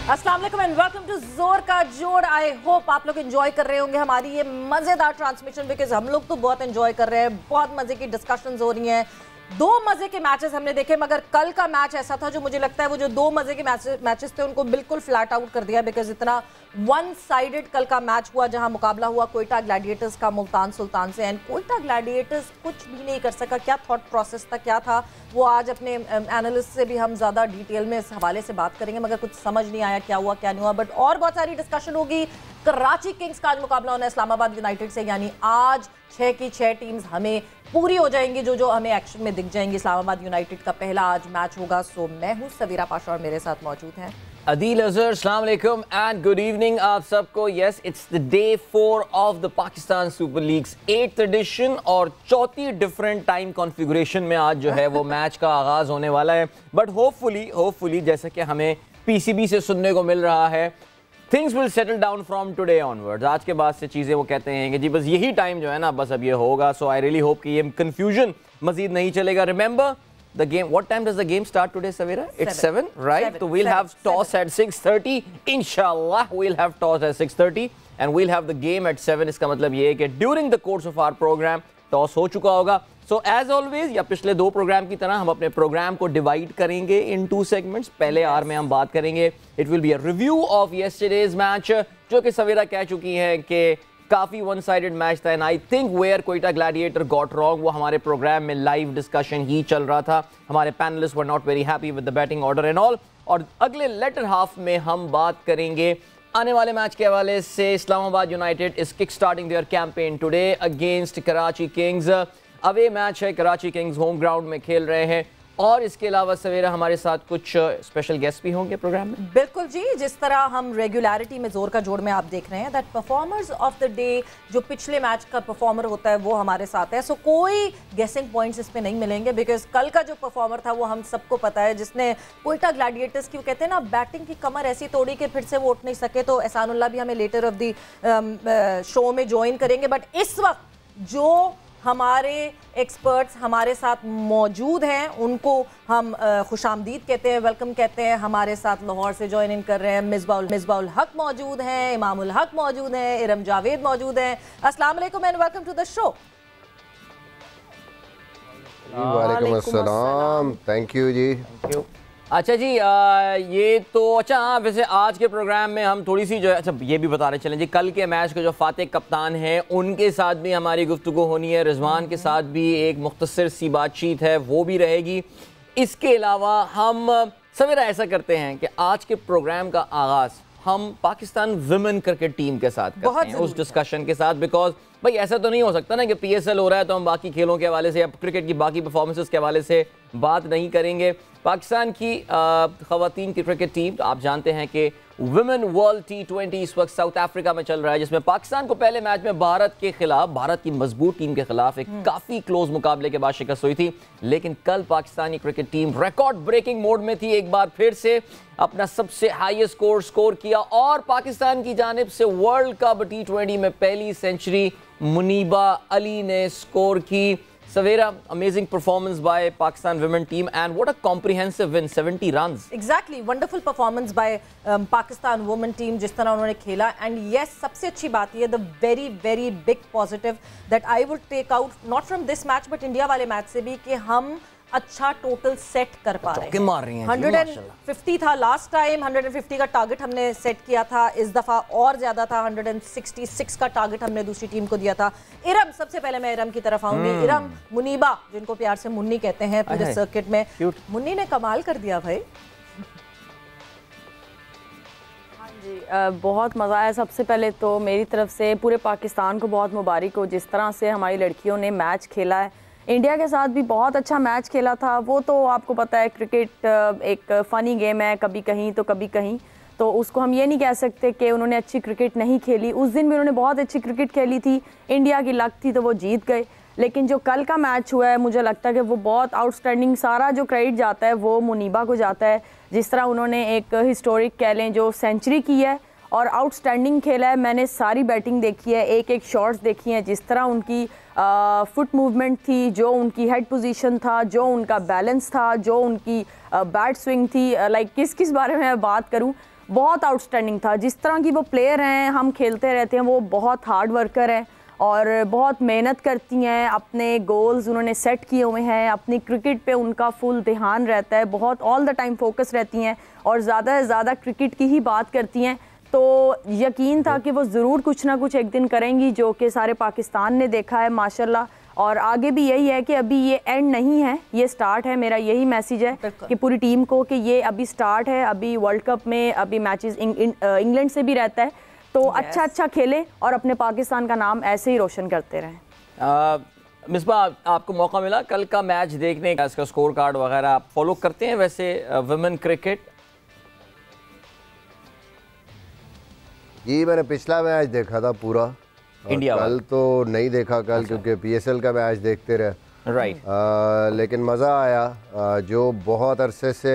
अस्सलाम वालेकुम and welcome to जोर का जोड़। आई होप आप लोग एंजॉय कर रहे होंगे हमारी ये मजेदार ट्रांसमिशन, बिकॉज हम लोग तो बहुत एंजॉय कर रहे हैं। बहुत मजे की डिस्कशंस हो रही हैं। दो मजे के मैचेस हमने देखे, मगर कल का मैच ऐसा था जो मुझे लगता है वो जो दो मजे के मैचेस थे उनको बिल्कुल फ्लैट आउट कर दिया, बिकॉज इतना वन साइडेड कल का मैच हुआ जहां मुकाबला हुआ कोयटा ग्लैडिएटर्स का मुल्तान सुल्तान से। एंड कोयटा ग्लैडिएटर्स कुछ भी नहीं कर सका। क्या थॉट प्रोसेस था, क्या था वो आज अपने एनालिस्ट से भी हम ज़्यादा डिटेल में इस हवाले से बात करेंगे, मगर कुछ समझ नहीं आया क्या हुआ क्या नहीं हुआ। बट और बहुत सारी डिस्कशन होगी। कराची किंग्स का आज मुकाबला होना है इस्लामाबाद यूनाइटेड से, यानी आज 6 की 6 टीम्स हमें पूरी हो जाएंगी जो जो हमें एक्शन में दिख जाएंगी। इस्लामाबाद यूनाइटेड का पहला आज मैच होगा। सो मैं हूँ सवीरा पाशा और मेरे साथ मौजूद हैं अदील अजहर। अस्सलाम वालेकुम एंड गुड इवनिंग आप सबको। Yes, it's the day 4 of the Pakistan super leagues 8th edition और चौथी डिफरेंट टाइम कॉन्फ़िगरेशन में आज जो है वो मैच का आगाज होने वाला है। बट होपफुली जैसे कि हमें पीसीबी से सुनने को मिल रहा है, things will settle down from today onwards. आज के बाद से चीज़ें वो कहते हैं कि जी बस यही टाइम जो है ना, बस अब ये होगा। सो आई रियली होप कि ये कंफ्यूजन मजीद नहीं चलेगा। Remember the game, what time does the game start today, Savira? It's 7, right? So we'll have toss at 6:30. Inshallah we'll have toss at 6:30 and we'll have the game at 7. इसका मतलब ये है कि during the course of our program toss हो चुका होगा। So as always, या पिछले दो प्रोग्राम की तरह हम अपने प्रोग्राम को डिवाइड करेंगे in 2 segments। पहले आवर में हम बात करेंगे, it will be a review of yesterday's match, जो कि सवीरा कह चुकी है कि काफ़ी वन साइडेड मैच था। And I think where Quetta gladiator got wrong, वो हमारे प्रोग्राम में लाइव डिस्कशन ही चल रहा था। हमारे panelist were not very happy with the batting order and all. और अगले लेटर हाफ में हम बात करेंगे आने वाले मैच के हवाले से। Islamabad United is kick starting their campaign today against Karachi Kings. Away match है, कराची किंग्स होम ग्राउंड में खेल रहे हैं। और इसके अलावा सवेरा हमारे साथ कुछ स्पेशल गेस्ट भी होंगे प्रोग्राम में। बिल्कुल जी, जिस तरह हम रेगुलरिटी में जोर का जोड़ में आप देख रहे हैं that performers of the day, जो पिछले मैच का परफॉर्मर होता है वो हमारे साथ है। सो कोई गेसिंग पॉइंट्स इस पे नहीं मिलेंगे, बिकॉज कल का जो परफॉर्मर था वो हम सबको पता है, जिसने कोयटा ग्लैडिएटर्स की, कहते हैं ना, बैटिंग की कमर ऐसी तोड़ी कि फिर से वो उठ नहीं सके। तो एहसानुल्लाह भी हमें लेटर ऑफ द शो में ज्वाइन करेंगे। बट इस वक्त जो हमारे एक्सपर्ट्स हमारे साथ मौजूद हैं उनको हम खुशामदीद कहते हैं, वेलकम कहते हैं। हमारे साथ लाहौर से ज्वाइन इन कर रहे हैं मिसबाउल हक मौजूद हैं, इमामुल हक मौजूद हैं, इरम जावेद मौजूद हैं। अस्सलाम वालेकुम and welcome to the show. वालेकुम अस्सलाम, thank you ji. Thank you. अच्छा जी, ये तो अच्छा, हाँ वैसे आज के प्रोग्राम में हम थोड़ी सी जो है, अच्छा ये भी बता रहे चलें जी, कल के मैच के जो फातिह कप्तान हैं उनके साथ भी हमारी गुफ्तगू होनी है। रिजवान के साथ भी एक मुख्तसर सी बातचीत है, वो भी रहेगी। इसके अलावा हम सवेरा ऐसा करते हैं कि आज के प्रोग्राम का आगाज़ हम पाकिस्तान विमेन क्रिकेट टीम के साथ करते हैं, उस डिस्कशन के साथ। बिकॉज भाई ऐसा तो नहीं हो सकता ना कि PSL हो रहा है तो हम बाकी खेलों के हवाले से या क्रिकेट की बाकी परफॉर्मेंसेस के हवाले से बात नहीं करेंगे। पाकिस्तान की ख़वातीन की क्रिकेट टीम, तो आप जानते हैं कि वुमेन वर्ल्ड T20 इस वक्त साउथ अफ्रीका में चल रहा है, जिसमें पाकिस्तान को पहले मैच में भारत की मजबूत टीम के खिलाफ एक काफ़ी क्लोज मुकाबले के बाद शिकस्त हुई थी। लेकिन कल Pakistani cricket team record breaking mode में थी, एक बार फिर से अपना सबसे हाईएस्ट स्कोर किया और पाकिस्तान की जानिब से वर्ल्ड कप T20 में पहली सेंचुरी मुनीबा अली ने स्कोर की। Savera, amazing performance by Pakistan women team and what a comprehensive win, 70 runs. Exactly, wonderful performance by Pakistan women team, जिस तरह उन्होंने खेला। And yes, सबसे अच्छी बात ये, the very big positive that I would take out not from this match but India वाले match से भी, कि हम अच्छा टोटल सेट कर पा रहे हैं। मार रही हैं 150 था लास्ट टाइम, 150 का टारगेट हमने सेट किया था, इस दफ़ा और ज़्यादा था, 166 का टारगेट हमने दूसरी टीम को दिया था। इरम, सबसे पहले मैं इरम की तरफ आऊंगी। इरम, मुनीबा जिनको प्यार से मुन्नी कहते हैं पूरे सर्किट में, मुन्नी ने कमाल कर दिया भाई। हाँ जी, बहुत मज़ा आया। सबसे पहले तो मेरी तरफ से पूरे पाकिस्तान को बहुत मुबारक हो, जिस तरह से हमारी लड़कियों ने मैच खेला है। इंडिया के साथ भी बहुत अच्छा मैच खेला था। वो तो आपको पता है क्रिकेट एक फ़नी गेम है, कभी कहीं तो कभी कहीं, तो उसको हम ये नहीं कह सकते कि उन्होंने अच्छी क्रिकेट नहीं खेली। उस दिन भी उन्होंने बहुत अच्छी क्रिकेट खेली थी, इंडिया की लक थी तो वो जीत गए। लेकिन जो कल का मैच हुआ है, मुझे लगता है कि वो बहुत आउटस्टैंडिंग, सारा जो क्रेडिट जाता है वो मुनीबा को जाता है। जिस तरह उन्होंने एक हिस्टोरिक कह लें जो सेंचुरी की है और आउटस्टैंडिंग खेला है। मैंने सारी बैटिंग देखी है, एक शॉट्स देखी हैं, जिस तरह उनकी फुट मूवमेंट थी, जो उनकी हेड पोजीशन था, जो उनका बैलेंस था, जो उनकी बैट स्विंग थी। लाइक किस बारे में मैं बात करूं, बहुत आउटस्टैंडिंग था। जिस तरह की वो प्लेयर हैं, हम खेलते रहते हैं, वो बहुत हार्ड वर्कर है और बहुत मेहनत करती हैं। अपने गोल्स उन्होंने सेट किए हुए हैं, अपनी क्रिकेट पे उनका फुल ध्यान रहता है, बहुत ऑल द टाइम फोकस रहती हैं और ज़्यादा से ज़्यादा क्रिकेट की ही बात करती हैं। तो यकीन था कि वो ज़रूर कुछ ना कुछ एक दिन करेंगी, जो कि सारे पाकिस्तान ने देखा है माशाल्लाह। और आगे भी यही है कि अभी ये एंड नहीं है, ये स्टार्ट है। मेरा यही मैसेज है कि पूरी टीम को कि ये अभी स्टार्ट है। अभी वर्ल्ड कप में अभी मैचेस इंग्लैंड से भी रहता है, तो अच्छा खेलें और अपने पाकिस्तान का नाम ऐसे ही रोशन करते रहें। मिसबा, आपको मौका मिला कल का मैच देखने का, इसका स्कोर कार्ड वगैरह आप फॉलो करते हैं वैसे वुमेन क्रिकेट? जी, मैंने पिछला मैच देखा था पूरा, इंडिया कल तो नहीं देखा कल, क्योंकि पीएसएल का मैच देखते रहे। राइट। लेकिन मज़ा आया। जो बहुत अरसे से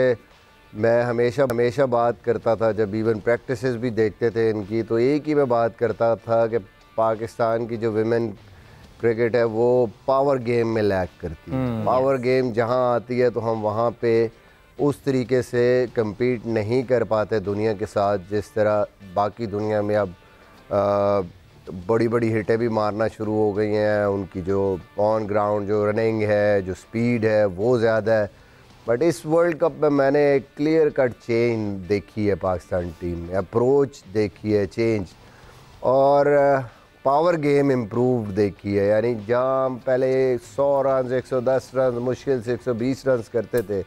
मैं हमेशा बात करता था, जब इवन प्रैक्टिसेस भी देखते थे इनकी, तो एक ही मैं बात करता था कि पाकिस्तान की जो विमेन क्रिकेट है वो पावर गेम में लैक करती है। पावर गेम जहां आती है तो हम वहां पे उस तरीके से compete नहीं कर पाते दुनिया के साथ, जिस तरह बाकी दुनिया में अब बड़ी बड़ी हिटें भी मारना शुरू हो गई हैं। उनकी जो ऑन ग्राउंड जो रनिंग है, जो स्पीड है, वो ज़्यादा है। बट इस वर्ल्ड कप में मैंने एक क्लियर कट चेंज देखी है पाकिस्तान टीम में, अप्रोच देखी है चेंज, और पावर गेम इम्प्रूव देखी है। यानी जहाँ हम पहले 100 रन 110 रन मुश्किल से 120 रन करते थे,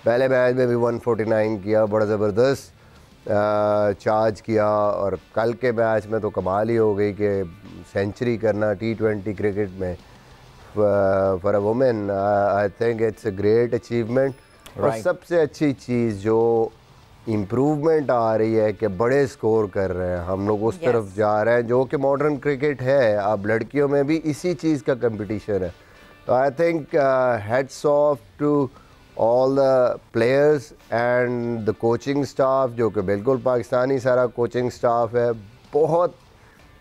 पहले मैच में भी 149 किया, बड़ा ज़बरदस्त चार्ज किया। और कल के मैच में तो कमाल ही हो गई कि सेंचुरी करना T20 क्रिकेट में for a women, I think it's a great achievement. और सबसे अच्छी चीज़ जो इम्प्रूवमेंट आ रही है कि बड़े स्कोर कर रहे हैं, हम लोग उस तरफ जा रहे हैं जो कि मॉडर्न क्रिकेट है। अब लड़कियों में भी इसी चीज़ का कंपटीशन है। तो I think heads off to all the players and the coaching staff, जो कि बिल्कुल पाकिस्तानी सारा कोचिंग स्टाफ है। बहुत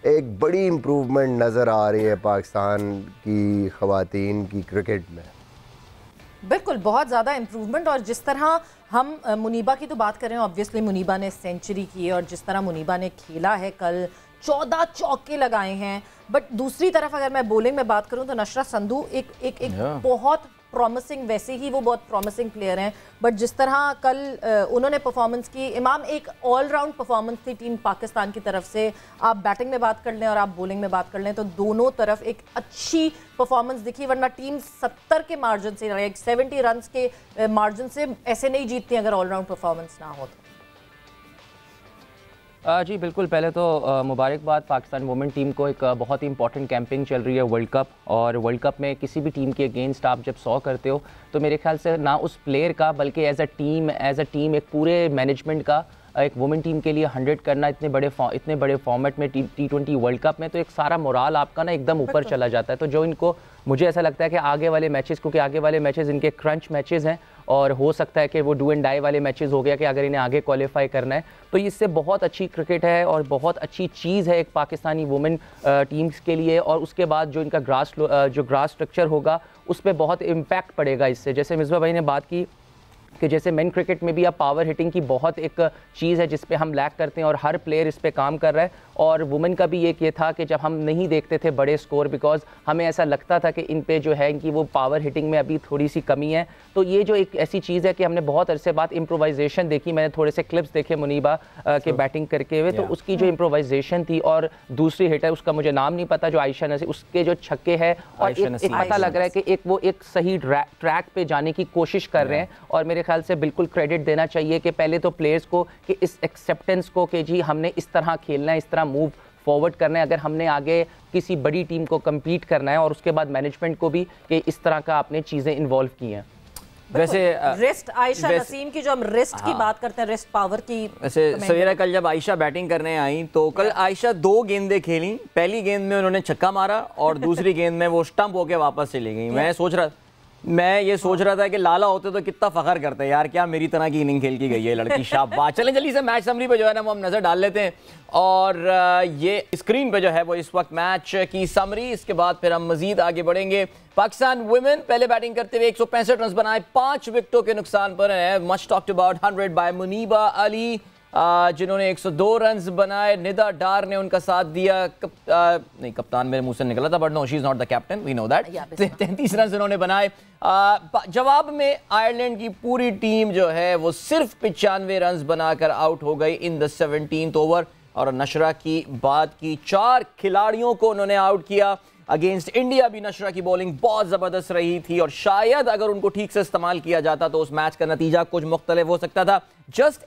एक बड़ी इम्प्रूवमेंट नज़र आ रही है पाकिस्तान की ख़वातीन की क्रिकेट में। बिल्कुल, बहुत ज़्यादा इम्प्रूवमेंट। और जिस तरह हम मुनीबा की तो बात कर रहे हैं, ऑब्वियसली मुनीबा ने सेंचुरी की है और जिस तरह मुनीबा ने खेला है कल, 14 चौके लगाए हैं। बट दूसरी तरफ अगर मैं बॉलिंग में बात करूं तो नशरा संधू एक बहुत प्रॉमिसिंग, वैसे ही वो बहुत प्रॉमिसिंग प्लेयर हैं, बट जिस तरह कल उन्होंने परफॉर्मेंस की, इमाम एक ऑलराउंड परफॉर्मेंस थी टीम पाकिस्तान की तरफ से। आप बैटिंग में बात कर लें और आप बॉलिंग में बात कर लें तो दोनों तरफ एक अच्छी परफॉर्मेंस दिखी, वरना टीम 70 के मार्जिन से, 70 रन के मार्जिन से ऐसे नहीं जीतती अगर ऑलराउंड परफॉर्मेंस ना हो तो। जी बिल्कुल, पहले तो मुबारकबाद पाकिस्तान वुमेन टीम को। एक बहुत ही इंपॉर्टेंट कैंपेन चल रही है वर्ल्ड कप, और वर्ल्ड कप में किसी भी टीम के अगेंस्ट आप जब 100 करते हो तो मेरे ख्याल से ना उस प्लेयर का, बल्कि एज अ टीम एक पूरे मैनेजमेंट का एक वुमेन टीम के लिए 100 करना इतने बड़े फॉर्मेट में T20 वर्ल्ड कप में, तो एक सारा मोराल आपका ना एकदम ऊपर चला जाता है। तो जो इनको, मुझे ऐसा लगता है कि आगे वाले मैचेस, क्योंकि आगे वाले मैचेस इनके क्रंच मैचेस हैं और हो सकता है कि वो डू एंड डाई वाले मैचेस हो गया कि अगर इन्हें आगे क्वालिफाई करना है, तो इससे बहुत अच्छी क्रिकेट है और बहुत अच्छी चीज़ है एक पाकिस्तानी वुमेन टीम्स के लिए। और उसके बाद जो इनका ग्रास स्ट्रक्चर होगा उस पर बहुत इम्पैक्ट पड़ेगा इससे। जैसे मिसबा भाई ने बात की कि जैसे मेन क्रिकेट में भी अब पावर हिटिंग की बहुत एक चीज़ है जिस पे हम लैक करते हैं और हर प्लेयर इस पे काम कर रहा है। और वुमेन का भी एक ये था कि जब हम नहीं देखते थे बड़े स्कोर, बिकॉज हमें ऐसा लगता था कि इन पे जो है इनकी वो पावर हिटिंग में अभी थोड़ी सी कमी है। तो ये जो एक ऐसी चीज़ है कि हमने बहुत अरसे बाद इम्प्रोवाइजेशन देखी। मैंने थोड़े से क्लिप्स देखे मुनीबा के बैटिंग करके हुए, तो उसकी जो इम्प्रोवाइजेशन थी, और दूसरी हिटर उसका मुझे नाम नहीं पता, जो आयशा नसीम, उसके जो छक्के हैं, और एक पता लग रहा है कि वो एक सही ट्रैक पे जाने की कोशिश कर रहे हैं। और मेरे ख्याल से बिल्कुल क्रेडिट देना चाहिए कि पहले तो प्लेयर्स को कि इस एक्सेप्टेंस को कि जी हमने इस तरह खेलना है, इस तरह मूव फॉरवर्ड करना है अगर हमने आगे किसी बड़ी टीम को compete करना है, और उसके बाद मैनेजमेंट को भी कि इस तरह का आपने चीज़ें इन्वॉल्व की हैं। वैसे रिस्ट, आयशा नसीम की जो हम रिस्ट की बात करते हैं, रिस्ट पावर की, वैसे सवेरा कल जब आयशा बैटिंग करने आई तो कल आयशा 2 गेंदें खेली। पहली गेंद में उन्होंने छक्का मारा और दूसरी गेंद में वो स्टंप होके वापस चली गई। मैं ये सोच रहा था कि लाला होते तो कितना फखर करते यार, क्या मेरी तरह की इनिंग खेल की गई है लड़की, शाबाश। चलें जल्दी से मैच समरी पे जो है ना वो हम नजर डाल लेते हैं। और ये स्क्रीन पे जो है वो इस वक्त मैच की समरी, इसके बाद फिर हम मजीद आगे बढ़ेंगे। पाकिस्तान वुमेन पहले बैटिंग करते हुए 165 रन बनाए, 5 विकेटों के नुकसान पर है। Much talked about 100 by Muniba Ali. जिन्होंने 102 रन्स बनाए। निदा डार ने उनका साथ दिया। नहीं, कप्तान मेरे मुंह से निकला था, but no, she is not the captain, we know that. 33 run उन्होंने बनाए। जवाब में आयरलैंड की पूरी टीम जो है वो सिर्फ 95 रन बनाकर आउट हो गई इन द 17th ओवर। और नशरा की बात की, 4 खिलाड़ियों को उन्होंने आउट किया अगेंस्ट इंडिया। भी नशरा की बॉलिंग बहुत ज़बरदस्त रही थी और शायद अगर उनको ठीक से इस्तेमाल किया जाता तो उस मैच का नतीजा कुछ मुख्तलिफ हो सकता था। जस्ट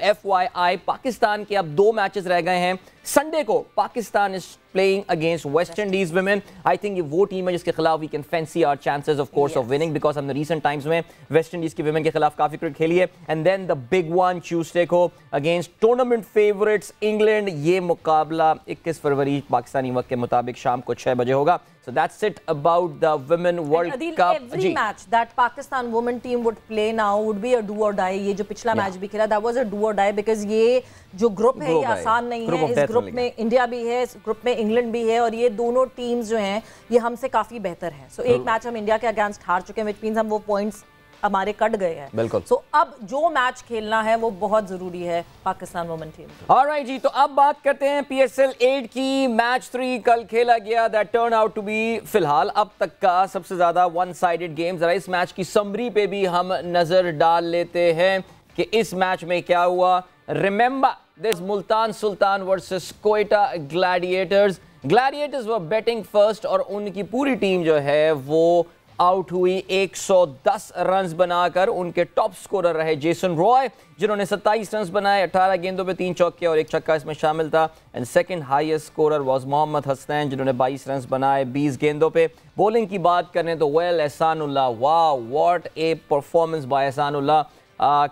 FYI, पाकिस्तान के अब 2 मैचेस रह गए हैं। संडे को Pakistan is playing against West Indies women. I think ये वो टीम है जिसके खिलाफ we can fancy our chances of course of winning, because हमने रीसेंट टाइम्स में वेस्ट इंडीज की विमेन के खिलाफ काफी क्रिकेट खेली है। And then the big one Tuesday को अगेंस्ट टूर्नामेंट फेवरेट्स इंग्लैंड। ये मुकाबला 21 फरवरी पाकिस्तानी वक्त के मुताबिक शाम को 6 बजे होगा। So that's it about the Women World Cup. Every match that Pakistan women team would play now would be a do or die. ये जो पिछला मैच भी खेला, that was a do or die because ये जो group है ये आसान नहीं है। इस ग्रुप में इंडिया भी है, इस ग्रुप में इंग्लैंड भी है और ये दोनों टीम्स जो हैं ये हमसे काफी बेहतर हैं। So एक मैच हम इंडिया के अगेंस्ट हार चुके हैं, which means हम वो पॉइंट्स हमारे कट गए हैं। बिल्कुल। So अब जो मैच खेलना है वो बहुत जरूरी है पाकिस्तान वुमेन टीम। ऑलराइट जी, तो अब बात करते हैं PSL 8 की। मैच 3 कल खेला गया, that turn out to be फिलहाल अब तक का सबसे ज्यादा वन साइडेड गेम। जरा इस मैच की समरी पे भी हम नजर डाल लेते हैं कि इस मैच में क्या हुआ। Remember this Multan Sultan versus Quetta Gladiators. Gladiators were batting first और उनकी पूरी टीम जो है वो आउट हुई 110 रन्स बनाकर। उनके टॉप स्कोरर रहे जेसन रॉय, जिन्होंने 27 रन्स बनाए। 18 गेंदों पे 3 चौके और 1 छक्का इसमें शामिल था। And second highest scorer was Mohammad Hasnain, जिन्होंने 22 रन्स बनाए 20 गेंदों पे। बॉलिंग की बात करें तो वेल, एहसानुल्लाह, वाह what A performance by Ehsanullah.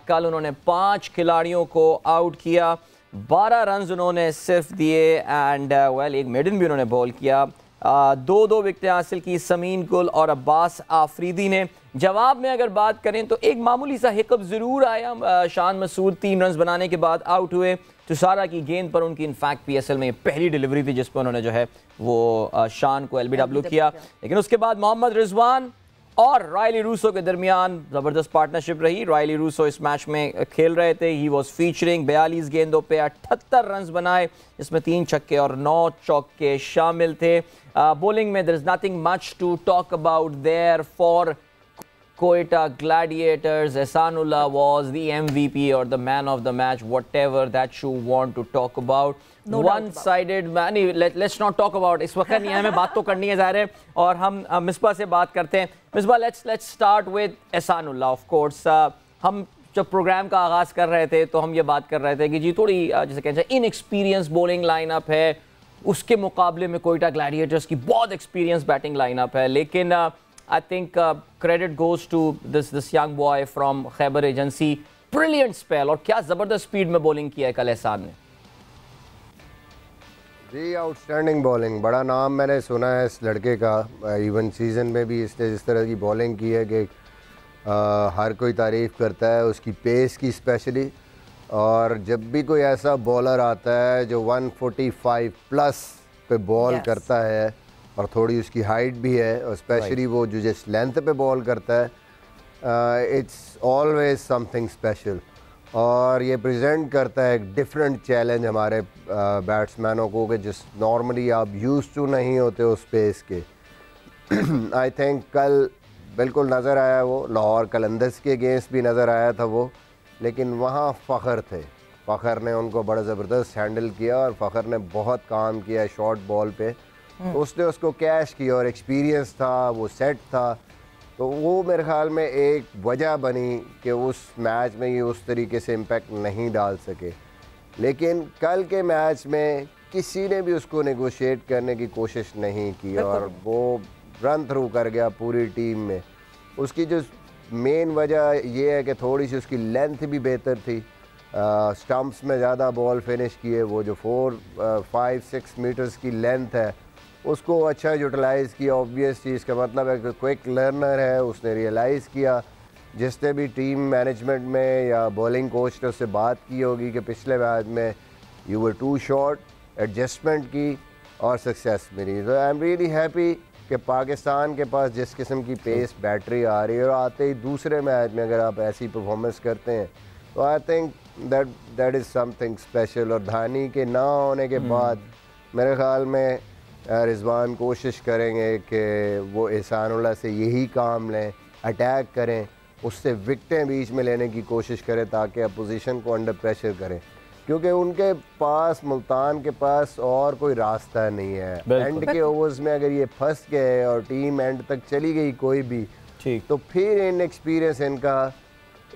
कल उन्होंने 5 खिलाड़ियों को आउट किया, 12 रन्स उन्होंने सिर्फ दिए। एंड वेल, एक मेडन भी उन्होंने बॉल किया। 2 विकेटें हासिल की समीन गुल और अब्बास आफरीदी ने। जवाब में अगर बात करें तो एक मामूली सा हिकअप ज़रूर आया। शान मसूद 3 रन्स बनाने के बाद आउट हुए। तुसारा की गेंद पर उनकी इनफैक्ट PSL में पहली डिलीवरी थी जिस पर उन्होंने जो है वो शान को LBW किया। लेकिन उसके बाद मोहम्मद रिजवान और रायली रूसो के दरमियान ज़बरदस्त पार्टनरशिप रही। रायली रूसो इस मैच में खेल रहे थे। ही वॉज फीचरिंग 42 गेंदों पे 78 रन्स बनाए, जिसमें 3 छक्के और 9 चौके शामिल थे। बॉलिंग में there is nothing much to talk about there for Quetta Gladiators. Ehsanullah was the MVP or the man of the match, whatever that you want to talk about. No One-sided man. Let's not talk about. इस वक्त नहीं है, हमें बात तो करनी है ज़ाहिर है। और हम मिसबा से बात करते हैं। Misbah, let's start with Ehsanullah. Of course, हम जब प्रोग्राम का आगाज़ कर रहे थे तो हम ये बात कर रहे थे कि जी थोड़ी जैसे कहते हैं इनएक्सपीरियंस बॉलिंग लाइनअप है, उसके मुकाबले में कोयटा ग्लैडिएटर्स की बहुत एक्सपीरियंस बैटिंग लाइनअप है। लेकिन I think credit goes to this young boy from Khyber Agency. Brilliant spell और क्या ज़बरदस्त स्पीड में बॉलिंग किया है कल एहसान ने। जी, आउटस्टैंडिंग बॉलिंग, बड़ा नाम मैंने सुना है इस लड़के का। इवन सीज़न में भी इसने जिस तरह की बॉलिंग की है कि हर कोई तारीफ़ करता है उसकी पेस की स्पेशली। और जब भी कोई ऐसा बॉलर आता है जो 145 प्लस पे बॉल करता है और थोड़ी उसकी हाइट भी है और स्पेशली वो जो जिस लेंथ पे बॉल करता है, इट्स ऑलवेज समथिंग स्पेशल। और ये प्रेजेंट करता है एक डिफरेंट चैलेंज हमारे बैट्समैनों को कि जिस नॉर्मली आप यूज्ड टू नहीं होते उस पेस के। आई थिंक कल बिल्कुल नज़र आया वो, लाहौर कलंदर्स के अगेंस्ट भी नज़र आया था वो, लेकिन वहाँ फ़खर थे। फ़खर ने उनको बड़ा ज़बरदस्त हैंडल किया और फ़खर ने बहुत काम किया शॉर्ट बॉल पे। उसने उसको कैश किया और एक्सपीरियंस था, वो सेट था, तो वो मेरे ख्याल में एक वजह बनी कि उस मैच में ये उस तरीके से इम्पैक्ट नहीं डाल सके। लेकिन कल के मैच में किसी ने भी उसको नेगोशिएट करने की कोशिश नहीं की और वो रन थ्रू कर गया पूरी टीम में। उसकी जो मेन वजह ये है कि थोड़ी सी उसकी लेंथ भी बेहतर थी। स्टम्प्स में ज़्यादा बॉल फिनिश किए। वो जो 4-5-6 मीटर्स की लेंथ है उसको अच्छा यूटिलाइज़ किया। ऑब्वियस चीज़ का मतलब है कि क्विक लर्नर है, उसने रियलाइज़ किया। जिसने भी टीम मैनेजमेंट में या बॉलिंग कोच ने उससे बात की होगी कि पिछले मैच में you were too short, adjustment की और सक्सेस मिली। तो आई एम रियली हैप्पी कि पाकिस्तान के पास जिस किस्म की पेस बैटरी आ रही है और आते ही दूसरे मैच में अगर आप ऐसी परफॉर्मेंस करते हैं तो I think that is something special. और धानी के ना होने के बाद मेरे ख्याल में रिजवान कोशिश करेंगे कि वो एहसानुल्लाह से यही काम लें, अटैक करें, उससे विकटें बीच में लेने की कोशिश करें ताकि अपोजिशन को अंडर प्रेशर करें, क्योंकि उनके पास, मुल्तान के पास और कोई रास्ता नहीं है। एंड के ओवर्स में अगर ये फंस गए और टीम एंड तक चली गई कोई भी, तो फिर इन एक्सपीरियंस इनका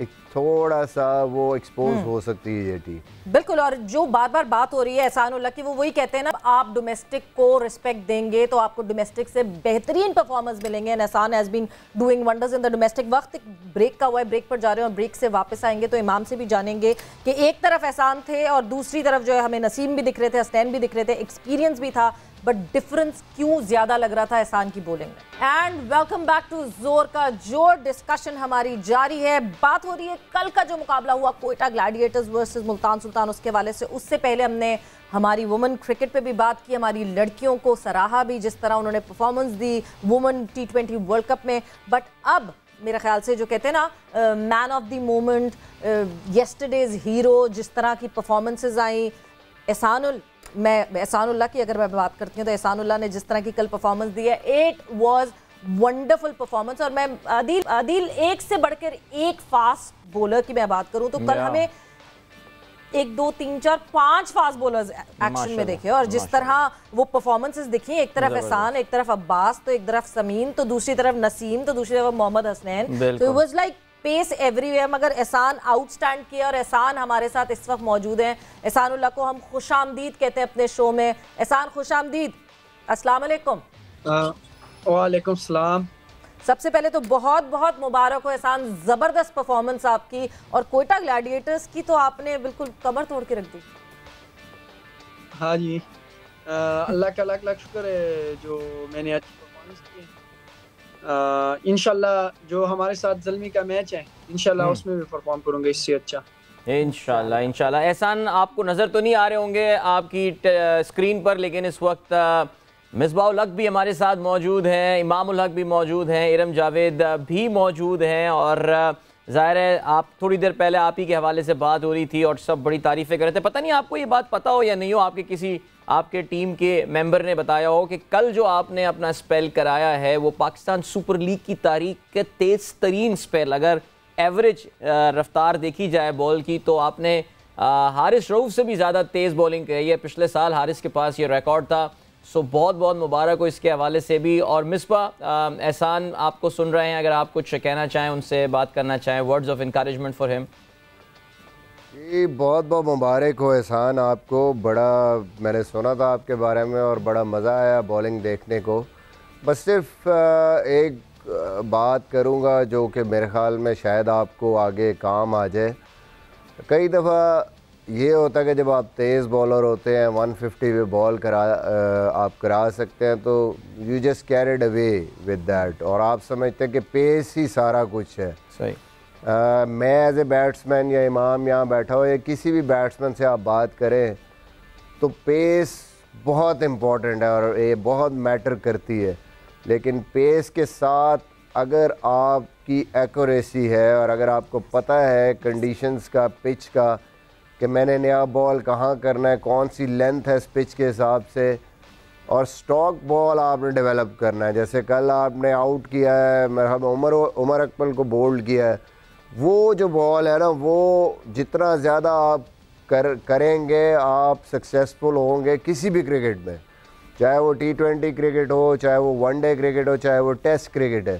एक थोड़ा सा वो एक्सपोज हो सकती है ये टीम। बिल्कुल। और जो बार बार बात हो रही है एहसानुल्लाह की, वो वही कहते हैं ना, आप डोमेस्टिक को रिस्पेक्ट देंगे तो आपको डोमेस्टिक से बेहतरीन परफॉर्मेंस मिलेंगे। And Ehsan has been doing wonders in the domestic. वक्त ब्रेक का हुआ है, ब्रेक पर जा रहे हैं और ब्रेक से वापस आएंगे तो इमाम से भी जानेंगे कि एक तरफ एहसान थे और दूसरी तरफ जो है हमें नसीम भी दिख रहे थे, हसनैन भी दिख रहे थे। एक्सपीरियंस भी था, बट डिफरेंस क्यों ज्यादा लग रहा था एहसान की बॉलिंग में। एंड वेलकम बैक टू जोर का जोर। डिस्कशन हमारी जारी है। बात हो रही है कल का जो मुकाबला हुआ कोयटा ग्लैडिएटर्स वर्सेस मुल्तान सुल्तान, उसके हवाले से। उससे पहले हमने हमारी वुमेन क्रिकेट पे भी बात की, हमारी लड़कियों को सराहा भी जिस तरह उन्होंने परफॉर्मेंस दी वुमेन T20 वर्ल्ड कप में। बट अब मेरे ख्याल से जो कहते हैं ना, man of the moment, yesterday's hero, जिस तरह की परफॉर्मेंसेज आई, एहसानुल्लाह की अगर मैं बात करती हूँ तो एहसानुल्लाह ने जिस तरह की कल परफॉर्मेंस दी है, इट वाज वंडरफुल परफॉर्मेंस। और मैं आदिल एक से बढ़कर एक फास्ट बॉलर की मैं बात करूँ तो कल हमें 1 2 3 4 5 फास्ट बॉलर्स एक्शन में देखे और जिस तरह वो परफॉर्मेंसेस दिखी, एक तरफ एहसान, एक तरफ अब्बास, तो एक तरफ समीन, तो दूसरी तरफ नसीम, तो दूसरी तरफ मोहम्मद हसनैन। तो it was like pace everywhere. मगर एहसान आउटस्टैंड किया और एहसान हमारे साथ इस वक्त मौजूद हैं। एहसानुल्लाह को हम खुशामदीद कहते हैं अपने शो में। एहसान खुशामदीद, अस्सलाम वालेकुम। वालेकुम सलाम। सबसे पहले तो बहुत बहुत मुबारक हो एहसान, ज़बरदस्त परफॉर्मेंस आपकी। और कोयटा ग्लैडिएटर्स की तो आपने बिल्कुल कमर तोड़ के रख दी। हाँ जी, अल्लाह का लाख लाख शुक्र है जो मैंने अच्छी परफॉर्मेंस की। इंशाल्लाह जो हमारे साथ ज़ल्मी का मैच है, इंशाल्लाह उसमें भी परफॉर्म करूँगा इससे अच्छा। इंशाल्लाह इंशाल्लाह। एहसान आपको नज़र तो नहीं आ रहे होंगे आपकी स्क्रीन पर, लेकिन इस वक्त मिसबाहुल हक भी हमारे साथ मौजूद हैं, इमामुल हक भी मौजूद हैं, इरम जावेद भी मौजूद हैं। और ज़ाहिर है आप थोड़ी देर पहले आप ही के हवाले से बात हो रही थी और सब बड़ी तारीफ़ें कर रहे थे। पता नहीं आपको ये बात पता हो या नहीं हो, आपके किसी आपके टीम के मेंबर ने बताया हो कि कल जो आपने अपना स्पेल कराया है वो पाकिस्तान सुपर लीग की तारीख के तेज़ तरीन स्पेल, अगर एवरेज रफ्तार देखी जाए बॉल की तो आपने हारिस रऊफ से भी ज़्यादा तेज़ बॉलिंग करी है। पिछले साल हारिस के पास ये रिकॉर्ड था। सो बहुत बहुत मुबारक हो इसके हवाले से भी। और मिसबा, एहसान आपको सुन रहे हैं, अगर आप कुछ कहना चाहें, उनसे बात करना चाहें, words of encouragement for him. जी बहुत बहुत मुबारक हो एहसान आपको। बड़ा मैंने सुना था आपके बारे में और बड़ा मज़ा आया बॉलिंग देखने को। बस सिर्फ एक बात करूँगा जो कि मेरे ख़्याल में शायद आपको आगे काम आ जाए। कई दफ़ा ये होता है कि जब आप तेज़ बॉलर होते हैं, 150 पे बॉल आप करा सकते हैं, तो you just carried away with that और आप समझते हैं कि पेस ही सारा कुछ है। सही। मैं एज ए बैट्समैन या इमाम यहाँ बैठा हो या किसी भी बैट्समैन से आप बात करें तो पेस बहुत इम्पॉर्टेंट है और ये बहुत मैटर करती है। लेकिन पेस के साथ अगर आपकी एक्यूरेसी है और अगर आपको पता है कंडीशंस का, पिच का, कि मैंने नया बॉल कहाँ करना है, कौन सी लेंथ है इस पिच के हिसाब से, और स्टॉक बॉल आपने डेवलप करना है। जैसे कल आपने आउट किया है, उमर अकमल को बोल्ड किया है, वो जो बॉल है ना, वो जितना ज़्यादा आप करेंगे आप सक्सेसफुल होंगे किसी भी क्रिकेट में, चाहे वो T20 क्रिकेट हो, चाहे वो वनडे क्रिकेट हो, चाहे वो टेस्ट क्रिकेट है।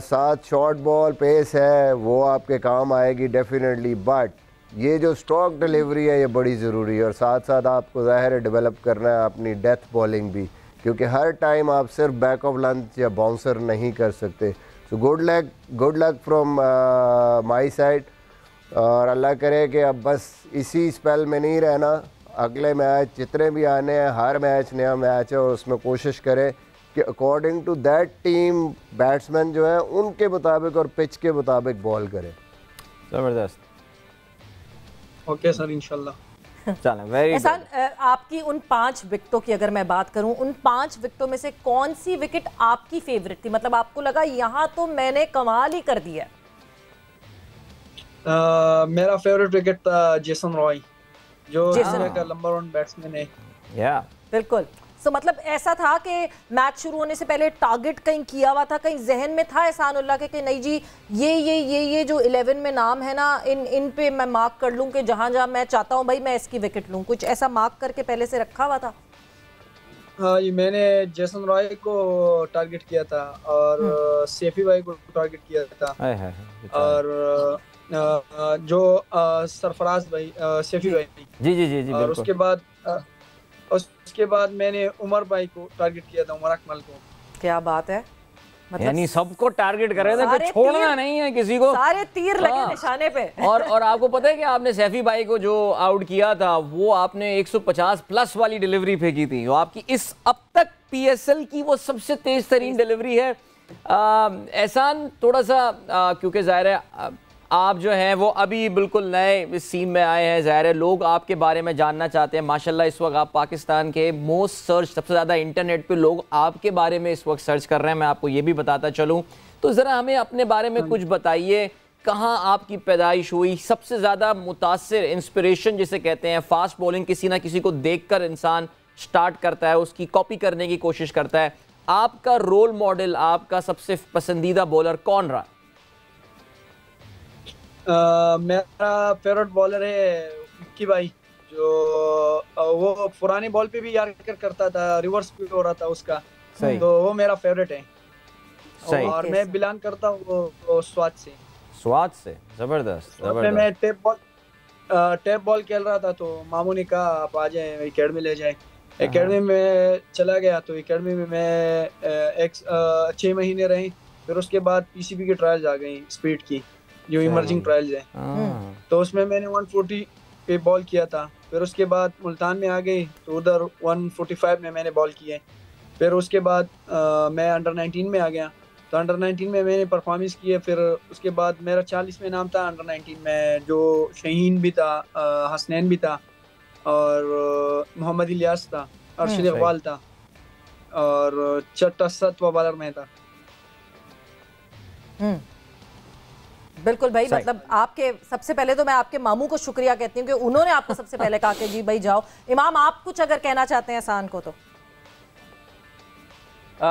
साथ शॉर्ट बॉल पेस है वो आपके काम आएगी डेफिनेटली, बट ये जो स्टॉक डिलीवरी है ये बड़ी ज़रूरी है। और साथ साथ आपको ज़ाहिर है डेवलप करना है अपनी डेथ बॉलिंग भी, क्योंकि हर टाइम आप सिर्फ बैक ऑफ लेंथ या बाउंसर नहीं कर सकते। So good luck from my side. और अल्लाह करे कि अब बस इसी स्पेल में नहीं रहना, अगले मैच जितने भी आने हैं, हर मैच नया मैच है और उसमें कोशिश करें कि according to that team batsman जो है उनके मुताबिक और पिच के मुताबिक बॉल करें। ज़बरदस्त। ओके सर, इंशाल्लाह। चलें, वेरी एहसान, आपकी उन 5 विकेटों की अगर मैं बात करूं, उन 5 विकेटों में से कौन सी विकेट आपकी फेवरेट थी? मतलब आपको लगा यहाँ तो मैंने कमाल ही कर दिया। मेरा फेवरेट विकेट था जेसन रॉय, जो जेसन इंडिया का नंबर 1 बैट्समैन है। बिल्कुल। सो मतलब ऐसा था कि मैच शुरू होने से पहले टारगेट कहीं किया हुआ था, कहीं जहन में था एहसानुल्लाह के कि नहीं जी ये जो 11 में नाम है ना, इन पे मैं मार्क कर लूं कि जहां जहां मैं चाहता हूं भाई मैं इसकी विकेट लूं, कुछ ऐसा मार्क करके पहले से रखा हुआ था? हाँ, ये मैंने जेसन रॉय को टारगेट किया था और सैफी भाई को टारगेट किया था और जो सरफराज भाई, सैफी भाई जी और उसके बाद मैंने उमर भाई को टारगेट किया था, उमर अकमल को। क्या बात है, मतलब यानी सबको टारगेट कर रहे थे कि छोड़ना नहीं है किसी को, सारे तीर लगे निशाने पे। और आपको पता है कि आपने सैफी भाई को जो आउट किया था वो आपने 150 प्लस वाली डिलीवरी फेंकी थी, वो आपकी इस अब तक पीएसएल की वो सबसे तेज तरीन डिलीवरी है। एहसान थोड़ा सा क्योंकि जाहिर है आप जो हैं वो अभी बिल्कुल नए इस सीन में आए हैं, ज़ाहिर है लोग आपके बारे में जानना चाहते हैं। माशाल्लाह इस वक्त आप पाकिस्तान के मोस्ट सर्च, सबसे ज़्यादा इंटरनेट पे लोग आपके बारे में इस वक्त सर्च कर रहे हैं, मैं आपको ये भी बताता चलूँ। तो ज़रा हमें अपने बारे में कुछ बताइए, कहाँ आपकी पैदाइश हुई, सबसे ज़्यादा मुतासिर इंस्पिरेशन जिसे कहते हैं, फास्ट बॉलिंग किसी ना किसी को देख कर इंसान स्टार्ट करता है, उसकी कॉपी करने की कोशिश करता है। आपका रोल मॉडल, आपका सबसे पसंदीदा बॉलर कौन रहा? मेरा फेवरेट बॉलर है विक्की भाई, जो वो पुराने बॉल पे भी यार्कर करता था, रिवर्स पे हो रहा था उसका, तो वो मेरा फेवरेट है। और मैं बिलोंग करता हूँ स्वात से। जबरदस्त। मैं टेप बॉल खेल रहा था, तो मामू ने कहा आप आ जाए एकेडमी ले जाए। एकेडमी में चला गया, तो एकेडमी में मैं 6 महीने रही। फिर उसके बाद पीसीबी की ट्रायल्स आ गई, स्पीड की जो इमर्जिंग ट्रायल्स है, तो उसमें मैंने 140 पे बॉल किया था। फिर उसके बाद मुल्तान में आ गई, तो उधर 145 में मैंने बॉल किए। फिर उसके बाद मैं अंडर 19 में आ गया, तो अंडर 19 में मैंने परफॉर्मेंस किए। फिर उसके बाद मेरा 40 में नाम था अंडर 19 में, जो शहीन भी था, हसनैन भी था, और मोहम्मद इलियास था, अर्शद इकबाल था, और छठा 7वां बॉलर में था। बिल्कुल भाई, मतलब आपके सबसे पहले तो मैं आपके मामू को शुक्रिया कहती हूँ कि उन्होंने आपको सबसे पहले कहा कि जी भाई जाओ। इमाम, आप कुछ अगर कहना चाहते हैं एहसान को तो?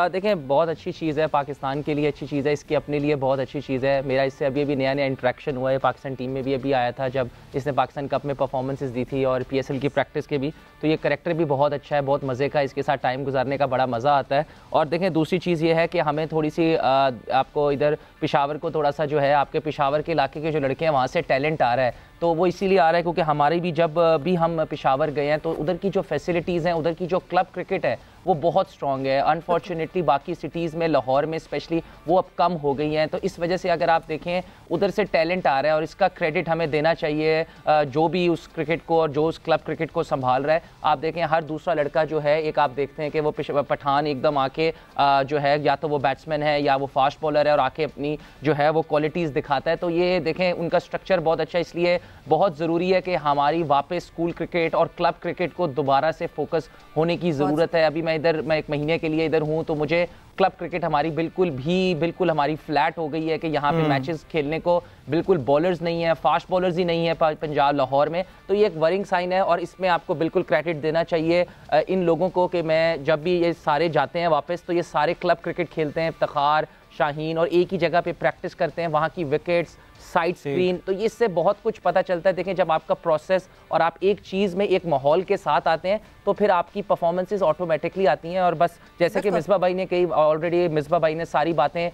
देखें, बहुत अच्छी चीज़ है, पाकिस्तान के लिए अच्छी चीज़ है, इसकी अपने लिए बहुत अच्छी चीज़ है। मेरा इससे अभी नया इंट्रैक्शन हुआ है, पाकिस्तान टीम में भी अभी आया था जब इसने पाकिस्तान कप में परफॉर्मेंसेस दी थी और पीएसएल की प्रैक्टिस के भी। तो ये करैक्टर भी बहुत अच्छा है, बहुत मज़े का, इसके साथ टाइम गुजारने का बड़ा मज़ा आता है। और देखें, दूसरी चीज़ ये है कि हमें थोड़ी सी आपको इधर पेशावर को थोड़ा सा जो है, आपके पेशावर के इलाके के जो लड़के हैं वहाँ से टैलेंट आ रहा है, तो वो इसीलिए आ रहा है क्योंकि हमारे भी जब भी हम पेशावर गए हैं तो उधर की जो फैसिलिटीज़ हैं, उधर की जो क्लब क्रिकेट है वो बहुत स्ट्रॉन्ग है। अनफॉर्चुनेटली बाकी सिटीज़ में, लाहौर में स्पेशली, वो अब कम हो गई हैं। तो इस वजह से अगर आप देखें उधर से टैलेंट आ रहा है और इसका क्रेडिट हमें देना चाहिए जो भी उस क्रिकेट को और जो उस क्लब क्रिकेट को संभाल रहा है। आप देखें हर दूसरा लड़का जो है, एक आप देखते हैं कि वो पठान एकदम आके जो है या तो वो बैट्समैन है या वो फास्ट बॉलर है और आके अपनी जो है वो क्वालिटीज़ दिखाता है। तो ये देखें उनका स्ट्रक्चर बहुत अच्छा है, इसलिए बहुत ज़रूरी है कि हमारी वापस स्कूल क्रिकेट और क्लब क्रिकेट को दोबारा से फोकस होने की ज़रूरत है। अभी मैं 1 महीने के लिए इधर हूँ, तो मुझे क्लब क्रिकेट हमारी बिल्कुल हमारी फ्लैट हो गई है कि यहाँ पे मैचेस खेलने को बिल्कुल बॉलर्स नहीं है, फास्ट बॉलर्स ही नहीं है पंजाब लाहौर में। तो ये एक वरिंग साइन है और इसमें आपको बिल्कुल क्रेडिट देना चाहिए इन लोगों को कि मैं जब भी ये सारे जाते हैं वापस तो ये सारे क्लब क्रिकेट खेलते हैं, इफ्तिखार, शाहीन, और एक ही जगह पे प्रैक्टिस करते हैं, वहाँ की विकेट्स, साइड स्क्रीन, तो ये इससे बहुत कुछ पता चलता है। देखें, जब आपका प्रोसेस और आप एक चीज़ में एक माहौल के साथ आते हैं तो फिर आपकी परफॉर्मेंसेस ऑटोमेटिकली आती हैं। और बस जैसे कि मिसबा भाई ने कही, ऑलरेडी मिसबा भाई ने सारी बातें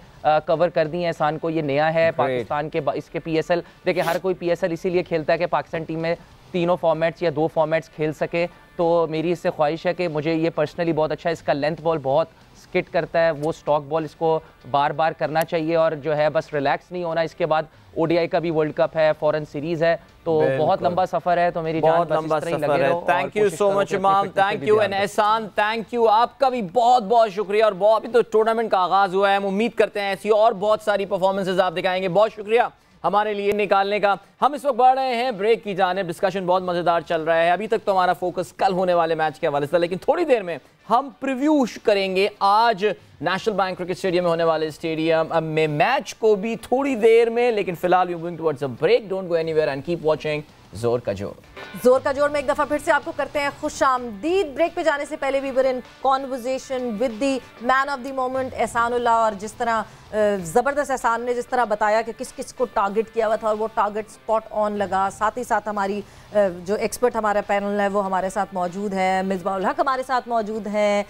कवर कर दी हैं। एहसान को ये नया है पाकिस्तान के इसके पीएसएल। देखिए, हर कोई पीएसएल इसीलिए खेलता है कि पाकिस्तान टीम में 3 फॉर्मेट्स या 2 फॉर्मेट्स खेल सके। तो मेरी इससे ख्वाहिश है कि मुझे ये पर्सनली बहुत अच्छा है, इसका लेंथ बॉल बहुत स्किट करता है, वो स्टॉक बॉल इसको बार बार करना चाहिए और जो है बस रिलैक्स नहीं होना। इसके बाद ओडीआई का भी वर्ल्ड कप है, फॉरेन सीरीज है, तो बहुत लंबा सफर है। तो मेरी जान बस इस तरह ही लगे रहो। थैंक यू सो मच इमाम, थैंक यू। एंड एहसान, थैंक यू, आपका भी बहुत बहुत शुक्रिया। और अभी तो टूर्नामेंट का आगाज हुआ है, हम उम्मीद करते हैं ऐसी और बहुत सारी परफॉर्मेंसेज आप दिखाएंगे। बहुत शुक्रिया। हमारे लिए निकालने का। हम इस वक्त बढ़ रहे हैं ब्रेक की जाने। डिस्कशन बहुत मजेदार चल रहा है। अभी तक तो हमारा फोकस कल होने वाले मैच के हवाले से, लेकिन थोड़ी देर में हम प्रीव्यू करेंगे आज नेशनल बैंक क्रिकेट स्टेडियम में होने वाले स्टेडियम में मैच को भी थोड़ी देर में। लेकिन फिलहाल we going towards a break. Don't go anywhere and keep watching जोर का जोर। जोर का जोर में एक दफा फिर से आपको करते हैं खुशामदीद। ब्रेक पे जाने से पहले we were in conversation with the man of the moment Ehsanullah, और जिस तरह ज़बरदस्त एहसान ने जिस तरह बताया कि किस किस को टारगेट किया हुआ था और वो टारगेट स्पॉट ऑन लगा। साथ ही साथ हमारी जो एक्सपर्ट हमारा पैनल है वो हमारे साथ मौजूद है। मिसबाहुल हक हमारे साथ मौजूद हैं,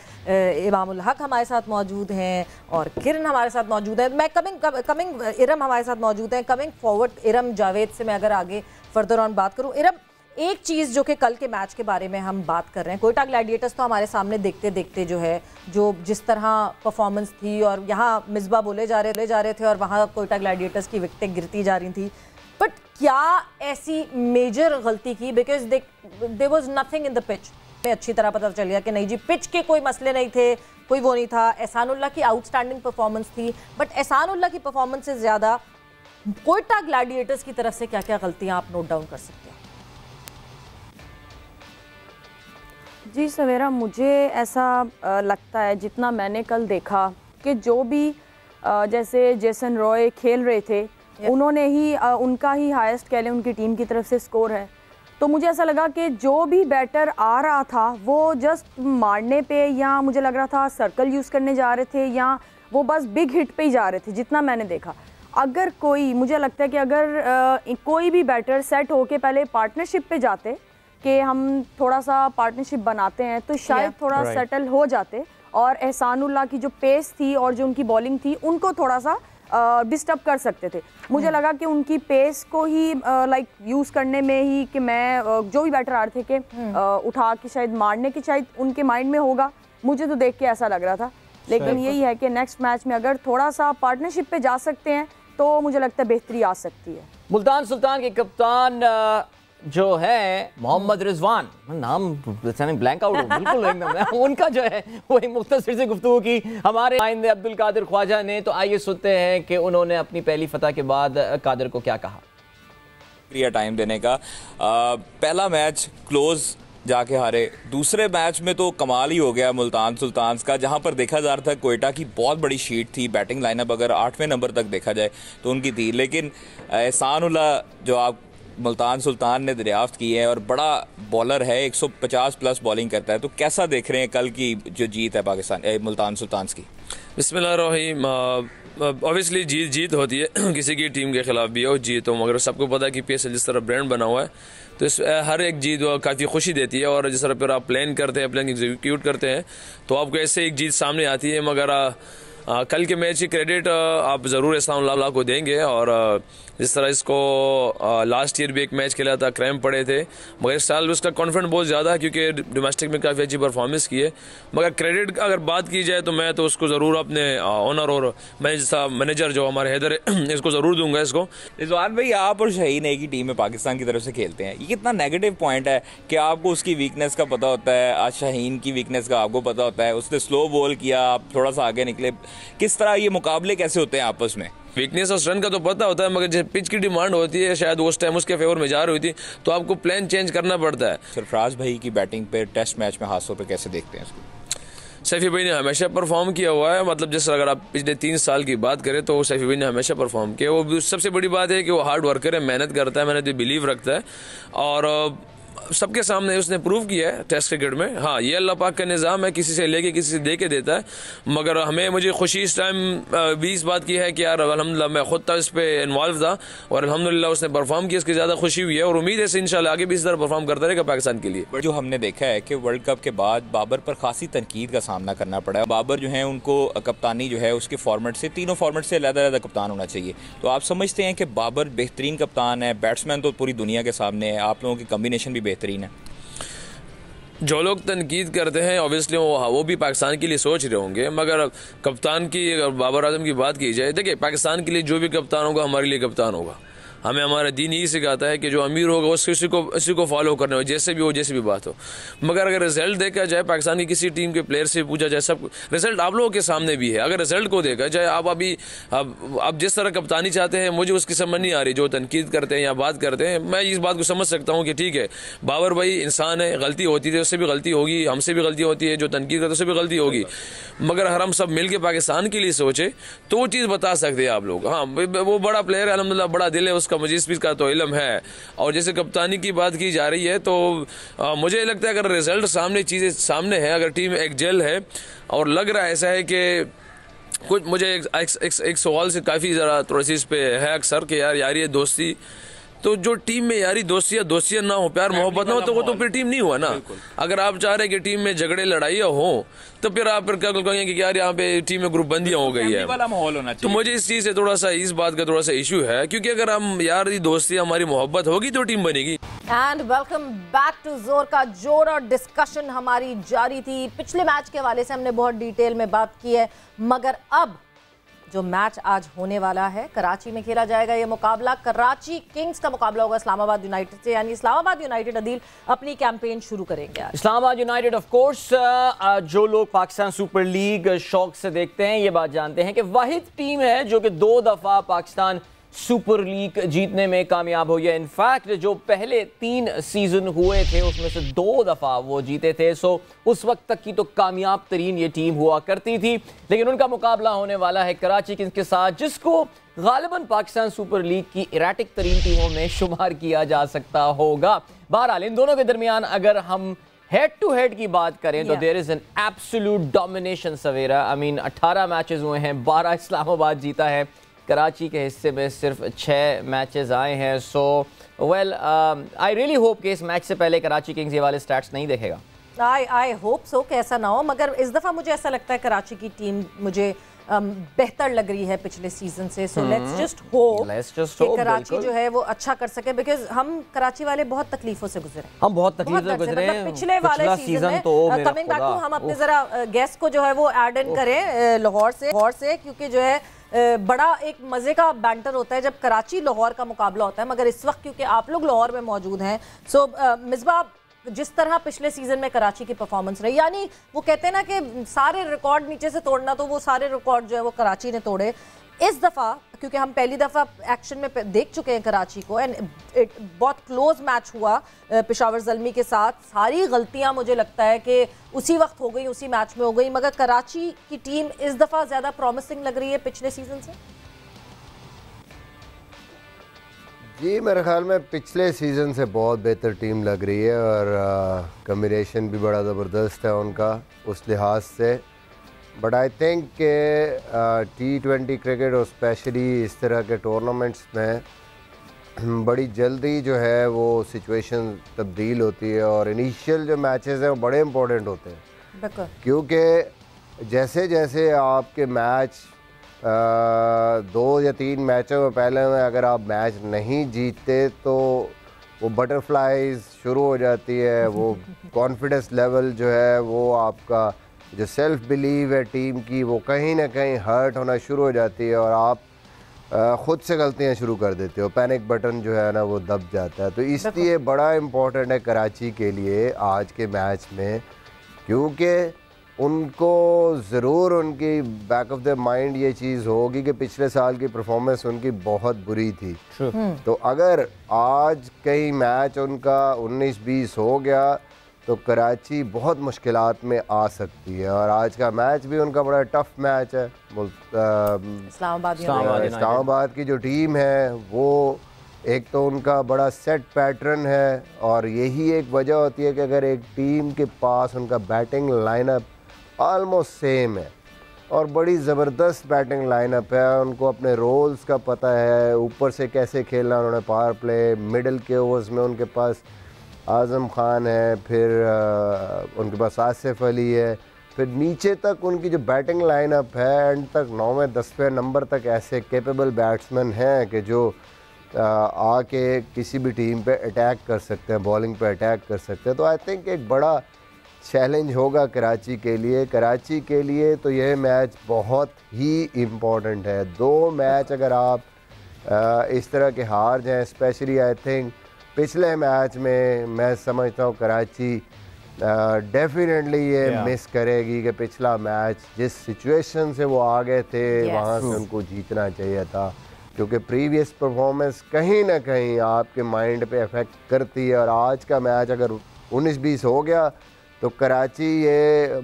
इमामुल हक हमारे साथ मौजूद हैं और किरण हमारे साथ मौजूद है। मैं कमिंग इरम हमारे साथ मौजूद हैं। कमिंग फॉरवर्ड इरम जावेद से मैं अगर आगे फर्दर ऑन बात करूं, इरम एक चीज़ जो कि कल के मैच के बारे में हम बात कर रहे हैं, कोयटा ग्लैडिएटर्स तो हमारे सामने देखते देखते जो है जो जिस तरह परफॉर्मेंस थी, और यहाँ मिसबा बोले जा रहे थे और वहाँ कोयटा ग्लैडिएटर्स की विकेटें गिरती जा रही थी। बट क्या ऐसी मेजर गलती की? Because there was nothing in the pitch. में अच्छी तरह पता चल गया कि नहीं जी, पिच के कोई मसले नहीं थे, कोई वो नहीं था। एहसानुल्लाह की आउटस्टैंडिंग परफॉर्मेंस थी, बट एहसानुल्लाह की परफॉर्मेंस से ज़्यादा कोयटा ग्लैडिएटर्स की तरफ से क्या क्या गलतियां आप नोट डाउन कर सकते हैं? जी सवेरा, मुझे ऐसा लगता है जितना मैंने कल देखा कि जो भी जैसे जेसन रॉय खेल रहे थे उन्होंने ही उनका ही हाईएस्ट कह लें उनकी टीम की तरफ से स्कोर है। तो मुझे ऐसा लगा कि जो भी बैटर आ रहा था वो जस्ट मारने पे, या मुझे लग रहा था सर्कल यूज़ करने जा रहे थे, या वो बस बिग हिट पे ही जा रहे थे जितना मैंने देखा। अगर कोई, मुझे लगता है कि अगर कोई भी बैटर सेट होके पहले पार्टनरशिप पे जाते कि हम थोड़ा सा पार्टनरशिप बनाते हैं तो शायद थोड़ा सेटल हो जाते, और एहसानुल्लाह की जो पेस थी और जो उनकी बॉलिंग थी उनको थोड़ा सा डिस्टर्ब कर सकते थे। मुझे लगा कि उनकी पेस को ही लाइक यूज़ करने में ही कि मैं जो भी बैटर आ रहे थे कि उठा के शायद मारने की शायद उनके माइंड में होगा, मुझे तो देख के ऐसा लग रहा था। लेकिन यही है कि नेक्स्ट मैच में अगर थोड़ा सा पार्टनरशिप पे जा सकते हैं तो मुझे लगता है बेहतरी आ सकती है। मुल्तान सुल्तान के कप्तान जो है मोहम्मद रिजवान, नाम ब्लैंक आउट बिल्कुल एकदम, उनका जो है वो एक मुख्तसर से गुफ्तगू की हमारे आइंदे अब्दुल कादिर ख्वाजा ने। तो आइए सुनते हैं कि उन्होंने अपनी पहली फतह के बाद कादिर को क्या कहा। शुक्रिया टाइम देने का। पहला मैच क्लोज जाके हारे, दूसरे मैच में तो कमाल ही हो गया मुल्तान सुल्तान्स का, जहां पर देखा जा रहा था कोयटा की बहुत बड़ी शीट थी, बैटिंग लाइनअप अगर 8वें नंबर तक देखा जाए तो उनकी थी, लेकिन एहसानुल्लाह जो आप मुल्तान सुल्तान ने दरियाफ्त की है और बड़ा बॉलर है, 150 प्लस बॉलिंग करता है, तो कैसा देख रहे हैं कल की जो जीत है पाकिस्तान मुल्तान सुल्तान्स की? बिस्मिल्लाहिर्रहमानिर्रहीम। ऑब्वियसली जीत होती है किसी की टीम के खिलाफ भी हो जीत हो, मगर सबको पता है कि PSL जिस तरह ब्रांड बना हुआ है तो इस हर एक जीत काफ़ी खुशी देती है, और जिस तरह फिर आप प्लान करते हैं, प्लान एग्जीक्यूट करते हैं तो आपको ऐसे एक जीत सामने आती है। मगर कल के मैच की क्रेडिट आप ज़रूर एहसानुल्लाह को देंगे, और जिस तरह इसको लास्ट ईयर भी एक मैच खेला था, क्रैम्प पड़े थे, मगर इस साल उसका कॉन्फिडेंस बहुत ज़्यादा है क्योंकि डोमेस्टिक में काफ़ी अच्छी परफॉर्मेंस की है। मगर क्रेडिट अगर बात की जाए तो मैं तो उसको ज़रूर अपने ऑनर और मैनेजर जो हमारे हैदर है इसको ज़रूर दूंगा इसको। रिजवान भाई, आप और शाहीन एक ही टीम में पाकिस्तान की तरफ से खेलते हैं, ये कितना नेगेटिव पॉइंट है कि आपको उसकी वीकनेस का पता होता है, आज शाहीन की वीकनेस का आपको पता होता है, उसने स्लो बॉल किया, आप थोड़ा सा आगे निकले, किस तरह ये मुकाबले कैसे होते हैं आपस में? वीकनेस और स्ट्रेंथ का तो पता होता है, मगर जब पिच की डिमांड होती है शायद उस टाइम उसके फेवर में जा रही थी तो आपको प्लान चेंज करना पड़ता है। सरफराज भाई की बैटिंग पे टेस्ट मैच में खासतौर पे कैसे देखते हैं इसको? सैफी भाई ने हमेशा परफॉर्म किया हुआ है, मतलब जैसे अगर आप पिछले 3 साल की बात करें तो सैफी भाई ने हमेशा परफॉर्म किया। वो सबसे बड़ी बात है कि वो हार्ड वर्कर है, मेहनत करता है, मेहनत पे बिलीव रखता है, और सबके सामने उसने प्रूव किया है टेस्ट क्रिकेट में। हाँ, ये अल्लाह पाक का निज़ाम है, किसी से लेके किसी से दे के देता है, मगर मुझे खुशी इस टाइम भी इस बात की है कि यार अल्हम्दुलिल्लाह मैं खुद था इस पे इन्वॉल्व था और अल्हम्दुलिल्लाह उसने परफॉर्म किया, इसकी ज़्यादा खुशी हुई है और उम्मीद है इंशाल्लाह आगे भी इस तरह परफॉर्म करता रहेगा पाकिस्तान के लिए। जो हमने देखा है कि वर्ल्ड कप के बाद बाबर पर खासी तनकीद का सामना करना पड़ा है। बाबर जो है उनको कप्तानी जो है उसके फॉर्मेट से, तीनों फॉर्मेट से अलग-अलग कप्तान होना चाहिए, तो आप समझते हैं कि बाबर बेहतरीन कप्तान है? बैट्समैन तो पूरी दुनिया के सामने है, आप लोगों की कम्बिनेशन भी बेहतरीन है। जो लोग तनकीद करते हैं ऑब्वियसली वो भी पाकिस्तान के लिए सोच रहे होंगे, मगर कप्तान की, अगर बाबर आजम की बात की जाए, देखिए पाकिस्तान के लिए जो भी कप्तान होगा हमारे लिए कप्तान होगा, हमें हमारा दीन यही सिखाता है कि जो अमीर होगा उस उसी को फॉलो करना हो, जैसे भी हो, जैसे भी बात हो। मगर अगर रिजल्ट देखा जाए, पाकिस्तान की किसी टीम के प्लेयर से पूछा जाए, सब रिजल्ट आप लोगों के सामने भी है। अगर रिजल्ट को देखा जाए, आप अभी अब जिस तरह कप्तानी चाहते हैं, मुझे उसकी समझ नहीं आ रही। जो तनकीद करते हैं या बात करते हैं, मैं इस बात को समझ सकता हूँ कि ठीक है, बाबर भाई इंसान है, गलती होती थी, उससे भी गलती होगी, हमसे भी गलती होती है, जो तनकीद करते उससे भी गलती होगी। मगर अगर हम सब मिल के पाकिस्तान के लिए सोचे तो वो चीज़ बता सकते हैं आप लोग। हाँ, वो बड़ा प्लेयर है, अल्हम्दुलिल्लाह, बड़ा दिल है उसका, मुझे इस चीज़ का तो इल्म है। और जैसे कप्तानी की बात की जा रही है, तो मुझे लगता है अगर रिजल्ट सामने, चीज़ें सामने है, अगर टीम एक जेल है और लग रहा है ऐसा है कि कुछ, मुझे एक सवाल से काफ़ी ज़रा थोड़ा सी इस पे है अक्सर कि यार ये दोस्ती, तो जो टीम में यारी दोस्तियाँ ना हो, प्यार मोहब्बत ना हो, तो वो तो फिर टीम नहीं हुआ ना। अगर आप चाह रहे हैं कि टीम में झगड़े लड़ाइयाँ हो, तो फिर आप फिर क्या कहेंगे कि यार यहाँ पे टीम में ग्रुप बंदियाँ हो गई है, वाला माहौल होना चाहिए। तो मुझे इस चीज़ से थोड़ा सा, इस बात का थोड़ा सा इशू है, क्योंकि अगर हम यारी दोस्ती, हमारी मोहब्बत होगी तो टीम बनेगी। एंड वेलकम बैक टू जोर का जोर। और डिस्कशन हमारी जारी थी। पिछले मैच के हवाले से हमने बहुत डिटेल में बात की है, मगर अब जो मैच आज होने वाला है, कराची में खेला जाएगा ये मुकाबला। कराची किंग्स का मुकाबला होगा इस्लामाबाद यूनाइटेड से, यानी इस्लामाबाद यूनाइटेड अदील अपनी कैंपेन शुरू करेंगे आज। इस्लामाबाद यूनाइटेड ऑफ कोर्स, जो लोग पाकिस्तान सुपर लीग शौक से देखते हैं, ये बात जानते हैं कि वाहिद टीम है जो कि 2 दफा पाकिस्तान सुपर लीग जीतने में कामयाब हुई है। इनफैक्ट जो पहले 3 सीजन हुए थे उसमें से 2 दफा वो जीते थे। सो उस वक्त तक की तो कामयाब तरीन ये टीम हुआ करती थी, लेकिन उनका मुकाबला होने वाला है कराची किंग्स के साथ, जिसको गालिबन पाकिस्तान सुपर लीग की इराटिक तरीन टीमों में शुमार किया जा सकता होगा। बहरहाल इन दोनों के दरमियान अगर हम हेड टू हेड की बात करें तो there is an absolute domination सवेरा। आई मीन 18 मैचेस हुए हैं, 12 इस्लामाबाद जीता है, कराची के हिस्से में सिर्फ 6 मैचेस आए हैं। So well, I really hope कि इस मैच से पहले कराची किंग्स ये वाले स्टैट्स नहीं देखेगा। आई होप सो कि ऐसा ना हो, मगर इस दफ़ा मुझे ऐसा लगता है कराची की टीम मुझे बेहतर लग रही है पिछले सीजन से। सो लेट्स जस्ट होप कि कराची जो है वो अच्छा कर सके, बिकॉज हम कराची वाले बहुत तकलीफों से गुजरे, हम बहुत तकलीफ से गुजरे हैं। मतलब पिछले वाले सीजन में कमिंग बैक टू, हम अपने जरा गेस्ट को जो है वो ऐड इन करें लाहौर से, क्योंकि जो है बड़ा एक मज़े का बैंटर होता है जब कराची लाहौर का मुकाबला होता है। मगर इस वक्त क्योंकि आप लोग लाहौर में मौजूद हैं, सो मिसबा, जिस तरह पिछले सीजन में कराची की परफॉर्मेंस रही, यानी वो कहते हैं ना कि सारे रिकॉर्ड नीचे से तोड़ना, तो वो सारे रिकॉर्ड जो है वो कराची ने तोड़े। इस दफ़ा क्योंकि हम पहली दफ़ा एक्शन में देख चुके हैं कराची को, एंड बहुत क्लोज मैच हुआ पेशावर ज़ल्मी के साथ। सारी गलतियां मुझे लगता है कि उसी वक्त हो गई, उसी मैच में हो गई, मगर कराची की टीम इस दफ़ा ज़्यादा प्रॉमिसिंग लग रही है पिछले सीजन से। जी, मेरे ख्याल में पिछले सीज़न से बहुत बेहतर टीम लग रही है, और कम्बिनेशन भी बड़ा ज़बरदस्त है उनका उस लिहाज से। बट आई थिंक के T20 क्रिकेट और स्पेशली इस तरह के टूर्नामेंट्स में बड़ी जल्दी जो है वो सिचुएशन तब्दील होती है, और इनिशियल जो मैचेस हैं वो बड़े इंपॉर्टेंट होते हैं, क्योंकि जैसे जैसे आपके मैच 2 या 3 मैचों में पहले में अगर आप मैच नहीं जीतते तो वो बटरफ्लाइज शुरू हो जाती है, वो कॉन्फिडेंस लेवल जो है वो आपका जो सेल्फ बिलीव है टीम की वो कहीं ना कहीं हर्ट होना शुरू हो जाती है, और आप ख़ुद से गलतियां शुरू कर देते हो, पैनिक बटन जो है ना वो दब जाता है। तो इसलिए बड़ा इम्पोर्टेंट है कराची के लिए आज के मैच में, क्योंकि उनको ज़रूर उनकी बैक ऑफ द माइंड ये चीज़ होगी कि पिछले साल की परफॉर्मेंस उनकी बहुत बुरी थी। तो अगर आज कहीं मैच उनका 19-20 हो गया तो कराची बहुत मुश्किलात में आ सकती है, और आज का मैच भी उनका बड़ा टफ मैच है। इस्लामाबाद की जो टीम है वो एक तो उनका बड़ा सेट पैटर्न है, और यही एक वजह होती है कि अगर एक टीम के पास उनका बैटिंग लाइनअप ऑलमोस्ट सेम है और बड़ी ज़बरदस्त बैटिंग लाइनअप है, उनको अपने रोल्स का पता है, ऊपर से कैसे खेलना, उन्होंने पावर प्ले, मिडल के ओवर्स में उनके पास आज़म खान है, फिर उनके पास आसिफ अली है, फिर नीचे तक उनकी जो बैटिंग लाइनअप है एंड तक 9वें 10वें नंबर तक ऐसे कैपेबल बैट्समैन हैं कि जो आके किसी भी टीम पे अटैक कर सकते हैं, बॉलिंग पे अटैक कर सकते हैं। तो आई थिंक एक बड़ा चैलेंज होगा कराची के लिए तो यह मैच बहुत ही इम्पोर्टेंट है। 2 मैच अगर आप इस तरह के हार जाएं, स्पेशली आई थिंक पिछले मैच में मैं समझता हूँ कराची डेफिनेटली ये मिस करेगी कि पिछला मैच जिस सिचुएशन से वो आ गए थे वहाँ से उनको जीतना चाहिए था, क्योंकि प्रीवियस परफॉर्मेंस कहीं ना कहीं आपके माइंड पे इफेक्ट करती है। और आज का मैच अगर 19-20 हो गया तो कराची ये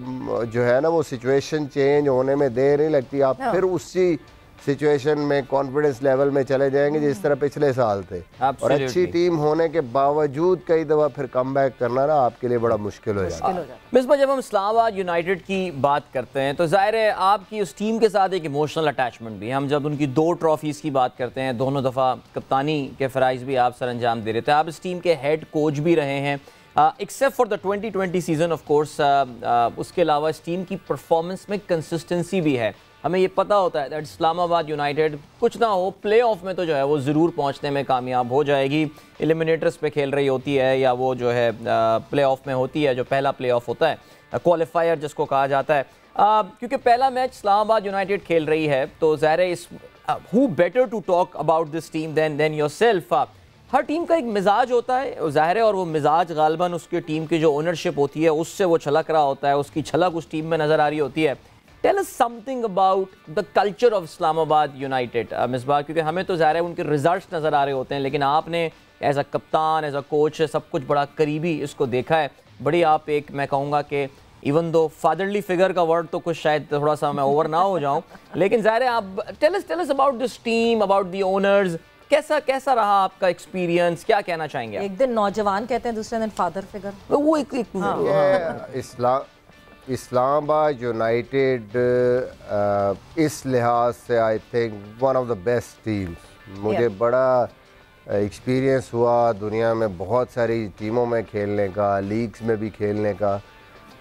जो है ना वो सिचुएशन चेंज होने में देर नहीं लगती, आप फिर उसी सिचुएशन में कॉन्फिडेंस लेवल में चले जाएंगे जिस तरह पिछले साल थे। और अच्छी टीम होने के बावजूद कई दफ़ा फिर कमबैक करना ना आपके लिए बड़ा मुश्किल हो जाता है। मिसबा, जब हम इस्लामाबाद यूनाइटेड की बात करते हैं तो जाहिर है आपकी उस टीम के साथ एक इमोशनल अटैचमेंट भी है। हम जब उनकी 2 ट्रॉफीज़ की बात करते हैं, दोनों दफ़ा कप्तानी के फ़राइज़ भी आप सर अंजाम दे रहे थे, आप इस टीम के हेड कोच भी रहे हैं, except for the 2020 season off course. उसके अलावा इस टीम की परफॉर्मेंस में कंसिस्टेंसी भी है। हमें ये पता होता है दैट इस्लामाबाद यूनाइटेड कुछ ना हो प्ले ऑफ में तो जो है वो ज़रूर पहुंचने में कामयाब हो जाएगी। एलिमिनेटर्स पे खेल रही होती है या वो जो है प्ले ऑफ में होती है, जो पहला प्ले ऑफ होता है, क्वालिफायर जिसको कहा जाता है। क्योंकि पहला मैच इस्लामाबाद यूनाइटेड खेल रही है तो ज़ाहिर है इस who better to talk about this team than yourself. हर टीम का एक मिजाज होता है ज़ाहिर है, और वो मिजाज गालिबन उसकी टीम की जो ओनरशिप होती है उससे वो छलक रहा होता है, उसकी छलक उस टीम में नज़र आ रही होती है। Tell us something about the culture of Islamabad United, Misbah, क्योंकि हमें तो ज़ाहिर है उनके रिजल्ट्स नज़र आ रहे होते हैं, लेकिन आपने एज अ कप्तान, एज अ कोच सब कुछ बड़ा करीबी इसको देखा है। बड़ी आप एक, मैं कहूँगा कि इवन दो फादरली फिगर का वर्ड तो कुछ शायद थोड़ा सा मैं ओवर ना हो जाऊँ, लेकिन ज़ाहिर है आप tell us about this team, about the owners, कैसा रहा आपका एक्सपीरियंस, क्या कहना चाहेंगे? एक दिन नौजवान कहते हैं, दूसरे दिन फादर फिगर, वो एक इस्लामाबाद यूनाइटेड इस लिहाज से I think one of the best teams. मुझे बड़ा एक्सपीरियंस हुआ दुनिया में बहुत सारी टीमों में खेलने का, लीग्स में भी खेलने का,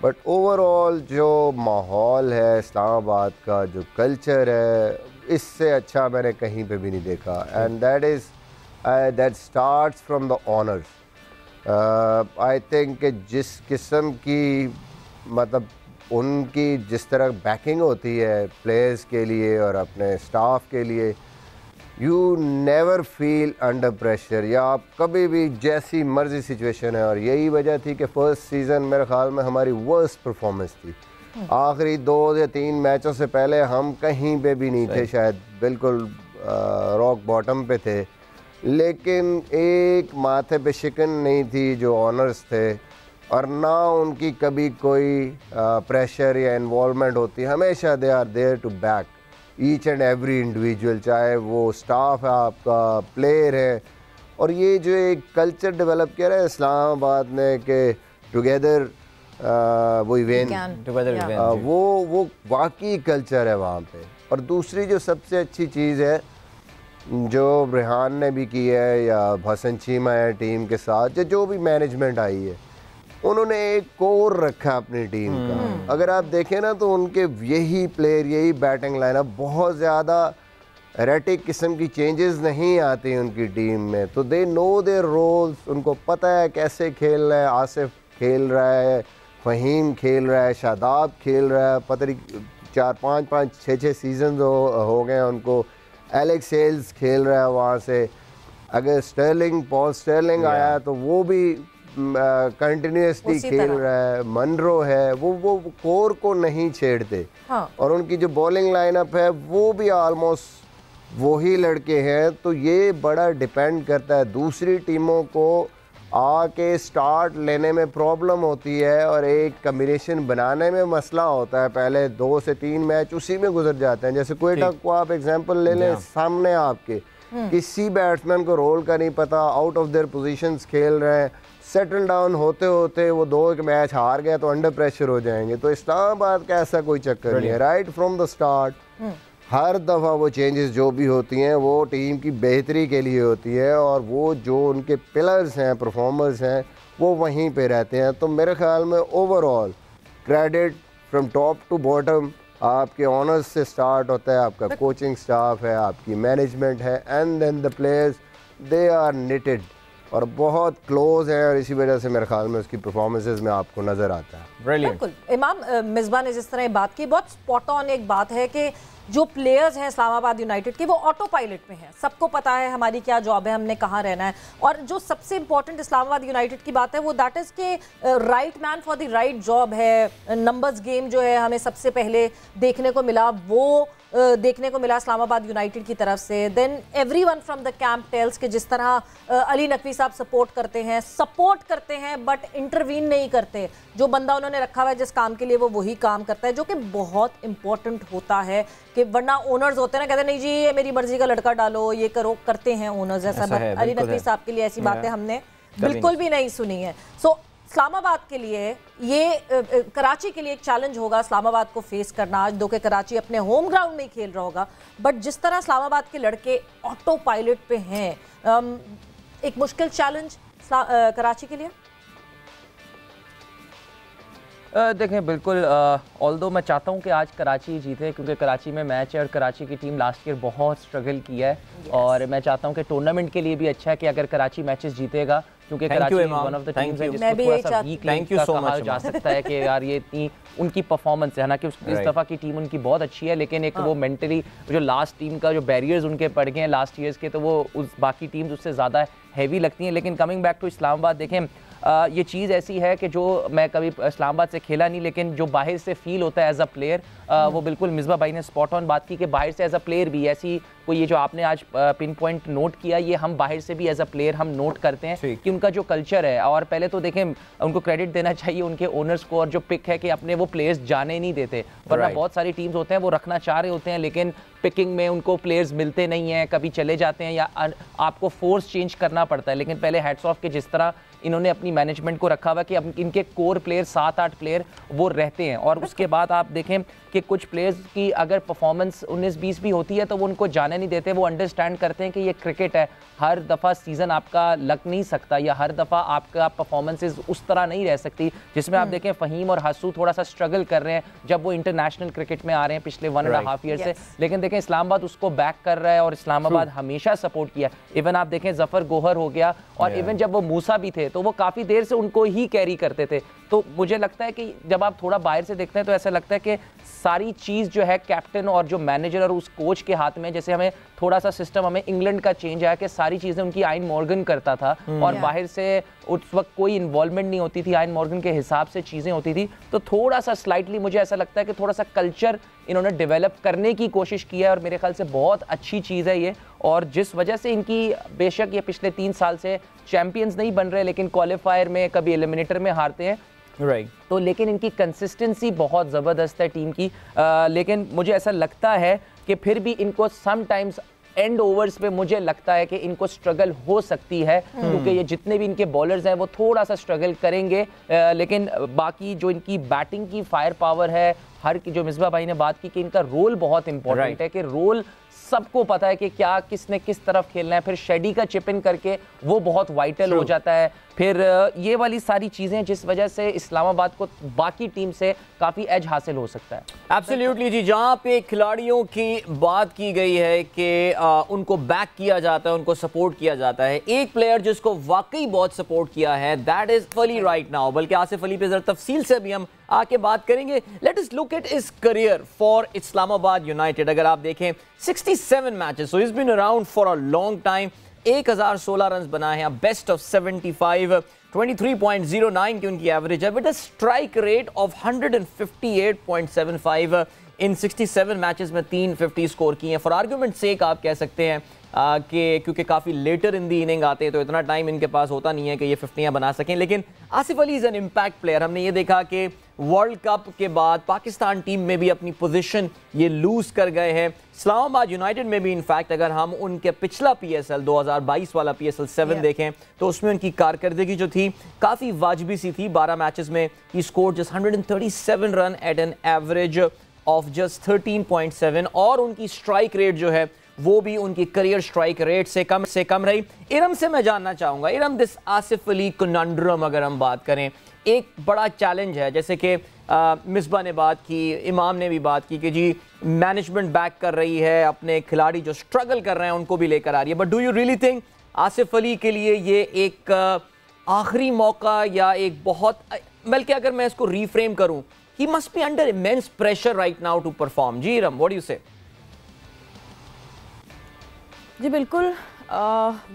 बट ओवरऑल जो माहौल है इस्लामाबाद का, जो कल्चर है, इससे अच्छा मैंने कहीं पे भी नहीं देखा। And that starts from the honours. I think जिस किस्म की मतलब उनकी जिस तरह बैकिंग होती है प्लेयर्स के लिए और अपने स्टाफ के लिए, you never feel under pressure, या आप कभी भी जैसी मर्जी सिचुएशन है। और यही वजह थी कि फर्स्ट सीज़न मेरे ख्याल में हमारी वर्स्ट परफॉर्मेंस थी। आखिरी 2 या 3 मैचों से पहले हम कहीं पे भी नहीं थे, शायद बिल्कुल रॉक बॉटम पे थे, लेकिन एक माथे पे शिकन नहीं थी जो ऑनर्स थे, और ना उनकी कभी कोई प्रेशर या इन्वॉल्वमेंट होती। हमेशा they are there to back each and every individual, चाहे वो स्टाफ है आपका, प्लेयर है। और ये जो एक कल्चर डेवलप किया है इस्लामाबाद ने कि टुगेदर वो इवेंट, वो वाकई कल्चर है वहाँ पे। और दूसरी जो सबसे अच्छी चीज़ है जो रेहान ने भी की है या हसन चीमा है टीम के साथ, जो भी मैनेजमेंट आई है, उन्होंने एक कोर रखा अपनी टीम का। अगर आप देखें ना तो उनके यही प्लेयर, यही बैटिंग लाइनअप, बहुत ज़्यादा एरेटिक किस्म की चेंजेस नहीं आती उनकी टीम में। तो दे नो देयर रोल्स, उनको पता है कैसे खेलना है। आसिफ खेल रहा है, फ़हीम खेल रहा है, शादाब खेल रहा है, पता नहीं 4-5 6 सीजन हो गए उनको। एलेक्स सेल्स खेल रहा है वहाँ से। अगर पॉल स्टर्लिंग आया तो वो भी कंटिन्यूसली खेल रहा है। मनरो है, वो कोर को नहीं छेड़ते। और उनकी जो बॉलिंग लाइनअप है वो भी ऑलमोस्ट वही लड़के हैं। तो ये बड़ा डिपेंड करता है, दूसरी टीमों को आके स्टार्ट लेने में प्रॉब्लम होती है और एक कम्बिनेशन बनाने में मसला होता है। पहले 2 से 3 मैच उसी में गुजर जाते हैं। जैसे क्वेटा को आप एग्जांपल ले लें, सामने आपके किसी बैट्समैन को रोल का नहीं पता, आउट ऑफ देयर पोजीशंस खेल रहे हैं। सेटल डाउन होते होते वो 2 मैच हार गए तो अंडर प्रेशर हो जाएंगे। तो इस्लामाबाद का ऐसा कोई चक्कर नहीं है। Right from the start her दफ़ा वो चेंजेस जो भी होती हैं वो टीम की बेहतरी के लिए होती है, और वो जो उनके पिलर्स हैं, परफॉर्मर्स हैं, वो वहीं पे रहते हैं। तो मेरे ख्याल में overall credit from top to bottom आपके ऑनर्स से स्टार्ट होता है, आपका कोचिंग स्टाफ है, आपकी मैनेजमेंट है, and then the players, they are knitted और बहुत क्लोज है। और इसी वजह से मेरे ख्याल में उसकी परफॉर्मेंसेस में आपको नज़र आता है। बिल्कुल इमाम, मिसबा ने जिस तरह बात की, बहुत स्पॉट ऑन एक बात है कि जो प्लेयर्स हैं इस्लामाबाद यूनाइटेड के वो ऑटो पायलट में हैं, सबको पता है हमारी क्या जॉब है, हमने कहाँ रहना है। और जो सबसे इंपॉर्टेंट इस्लामाबाद यूनाइटेड की बात है वो दैट इज़ के right man for the right job है। नंबर्स गेम जो है हमें सबसे पहले देखने को मिला, वो देखने को मिला इस्लामाबाद यूनाइटेड की तरफ से। Then everyone from the camp tells के जिस तरह अली नकवी साहब सपोर्ट करते हैं बट इंटरवीन नहीं करते। जो बंदा उन्होंने रखा हुआ है जिस काम के लिए वो वही काम करता है, जो कि बहुत इंपॉर्टेंट होता है। कि वरना ओनर्स होते हैं ना, कहते नहीं जी ये मेरी मर्जी का लड़का डालो, ये करो, करते हैं ओनर्स ऐसा। बट अली नकवी साहब के लिए ऐसी बातें हमने बिल्कुल भी नहीं सुनी है। सो इस्लामाबाद के लिए ये कराची के लिए एक चैलेंज होगा इस्लामाबाद को फेस करना। आज दो के कराची अपने होम ग्राउंड में ही खेल रहा होगा, बट जिस तरह इस्लामाबाद के लड़के ऑटो पायलट पे हैं, एक मुश्किल चैलेंज कराची के लिए। देखें बिल्कुल, ऑल्दो मैं चाहता हूं कि आज कराची जीते, क्योंकि कराची में मैच है और कराची की टीम लास्ट ईयर बहुत स्ट्रगल किया है। और मैं चाहता हूं कि टूर्नामेंट के लिए भी अच्छा है कि अगर कराची मैचेस जीतेगा, क्योंकि Karachi one of the teams है जिसको थोड़ा सा वीक लिंक का कहा जा सकता है कि यार ये इतनी उनकी परफॉर्मेंस है, हालांकि इस दफ़ा की टीम उनकी बहुत अच्छी है, लेकिन एक वो मेंटली जो लास्ट टीम का जो बैरियर्स उनके पड़ गए हैं लास्ट ईयर्स के, तो वो उस बाकी टीम्स उससे ज़्यादा हैवी लगती हैं। लेकिन कमिंग बैक टू इस्लामाबाद, देखें ये चीज़ ऐसी है कि जो मैं कभी इस्लामाबाद से खेला नहीं, लेकिन जो बाहर से फील होता है एज अ प्लेयर, वो बिल्कुल मिसबा भाई ने स्पॉट ऑन बात की कि बाहर से एज अ प्लेयर भी ऐसी कोई, ये जो आपने आज पिन पॉइंट नोट किया, ये हम बाहर से भी एज अ प्लेयर हम नोट करते हैं कि उनका जो कल्चर है। और पहले तो देखें उनको क्रेडिट देना चाहिए उनके ओनर्स को, और जो पिक है कि अपने वो प्लेयर्स जाने नहीं देते, वरना बहुत सारी टीम्स होते हैं वो रखना चाह रहे होते हैं लेकिन पिकिंग में उनको प्लेयर्स मिलते नहीं हैं, कभी चले जाते हैं या आपको फोर्स चेंज करना पड़ता है। लेकिन पहले हैट्स ऑफ के जिस तरह इन्होंने अपनी मैनेजमेंट को रखा हुआ कि अब इनके कोर प्लेयर 7-8 प्लेयर वो रहते हैं। और उसके बाद आप देखें कि कुछ प्लेयर्स की अगर परफॉर्मेंस 19-20 भी होती है तो वो उनको जाने नहीं देते, वो अंडरस्टैंड करते हैं कि ये क्रिकेट है, हर दफ़ा सीज़न आपका लग नहीं सकता या हर दफ़ा आपका परफॉर्मेंसेज उस तरह नहीं रह सकती जिसमें आप देखें फ़हीम और हसू थोड़ा सा स्ट्रगल कर रहे हैं जब वो इंटरनेशनल क्रिकेट में आ रहे हैं पिछले 1.5 ईयर से। लेकिन देखें इस्लामाबाद उसको बैक कर रहा है और इस्लामाबाद हमेशा सपोर्ट किया। इवन आप देखें जफर गोहर हो गया, और इवन जब वो मूसा भी थे तो वो काफ़ी देर से उनको ही कैरी करते थे। तो मुझे लगता है कि जब आप थोड़ा बाहर से देखते हैं तो ऐसा लगता है कि सारी चीज़ जो है कैप्टन और जो मैनेजर और उस कोच के हाथ में। जैसे हमें थोड़ा सा सिस्टम हमें इंग्लैंड का चेंज आया कि सारी चीज़ें उनकी आयन मॉर्गन करता था और बाहर से उस वक्त कोई इन्वॉल्वमेंट नहीं होती थी, आयन मॉर्गन के हिसाब से चीज़ें होती थी। तो थोड़ा सा स्लाइटली मुझे ऐसा लगता है कि थोड़ा सा कल्चर इन्होंने डेवलप करने की कोशिश की है और मेरे ख्याल से बहुत अच्छी चीज़ है ये। और जिस वजह से इनकी बेशक ये पिछले 3 साल से चैंपियंस नहीं बन रहे लेकिन क्वालिफायर में कभी एलिमिनेटर में हारते हैं, तो लेकिन इनकी कंसिस्टेंसी बहुत ज़बरदस्त है टीम की। लेकिन मुझे ऐसा लगता है कि फिर भी इनको समटाइम्स एंड ओवर्स पे मुझे लगता है कि इनको स्ट्रगल हो सकती है, क्योंकि ये जितने भी इनके बॉलर्स हैं वो थोड़ा सा स्ट्रगल करेंगे। लेकिन बाकी जो इनकी बैटिंग की फायर पावर है, हर की जो मिसबा भाई ने बात की कि इनका रोल बहुत इंपॉर्टेंट है, कि रोल सबको पता है कि क्या किसने किस तरफ खेलना है, फिर शेडी का चिप इन करके वो बहुत वाइटल हो जाता है। फिर ये वाली सारी चीज़ें जिस वजह से इस्लामाबाद को बाकी टीम से काफ़ी एज हासिल हो सकता है। एब्सोल्युटली जी, जहाँ पे खिलाड़ियों की बात की गई है कि उनको बैक किया जाता है, उनको सपोर्ट किया जाता है, एक प्लेयर जिसको वाकई बहुत सपोर्ट किया है that is Ali right now. बल्कि आसिफ अली पे जरा तफसील से भी हम आके बात करेंगे। Let us look at his career for Islamabad United. अगर आप देखें 67 matches, so he is been around for a long time. 1016 run बनाए हैं, बेस्ट ऑफ 75, 23.09 की उनकी एवरेज है with a strike rate of 158.75 in 67 matches में 350 स्कोर किए हैं। फॉर आर्गुमेंट सेक आप कह सकते हैं कि क्योंकि काफ़ी लेटर इन दी इनिंग आते हैं तो इतना टाइम इनके पास होता नहीं है कि ये 50 बना सकें। लेकिन Asif Ali is an impact player. हमने ये देखा कि वर्ल्ड कप के बाद पाकिस्तान टीम में भी अपनी पोजीशन ये लूज कर गए हैं। इस्लामाबाद यूनाइटेड में भी इनफैक्ट अगर हम उनके पिछला PSL 2022 वाला PSL 7 देखें तो उसमें उनकी कारकर्दगी जो थी काफ़ी वाजबी सी थी। 12 मैचेस में ही score just 137 run at an average of just 13.7 और उनकी स्ट्राइक रेट जो है वो भी उनकी करियर स्ट्राइक रेट से कम रही। इरम से मैं जानना चाहूँगा, इरम दिस आसिफ अली कनंड्रम अगर हम बात करें, एक बड़ा चैलेंज है जैसे कि मिसबा ने बात की, इमाम ने भी बात की कि जी मैनेजमेंट बैक कर रही है, अपने खिलाड़ी जो स्ट्रगल कर रहे हैं उनको भी लेकर आ रही है। But do you really think Asif Ali के लिए ये एक आखिरी मौका या एक बहुत, बल्कि अगर मैं इसको रीफ्रेम करूं, he must be under immense pressure right now to perform. जी Iram, what do you say? जी बिल्कुल,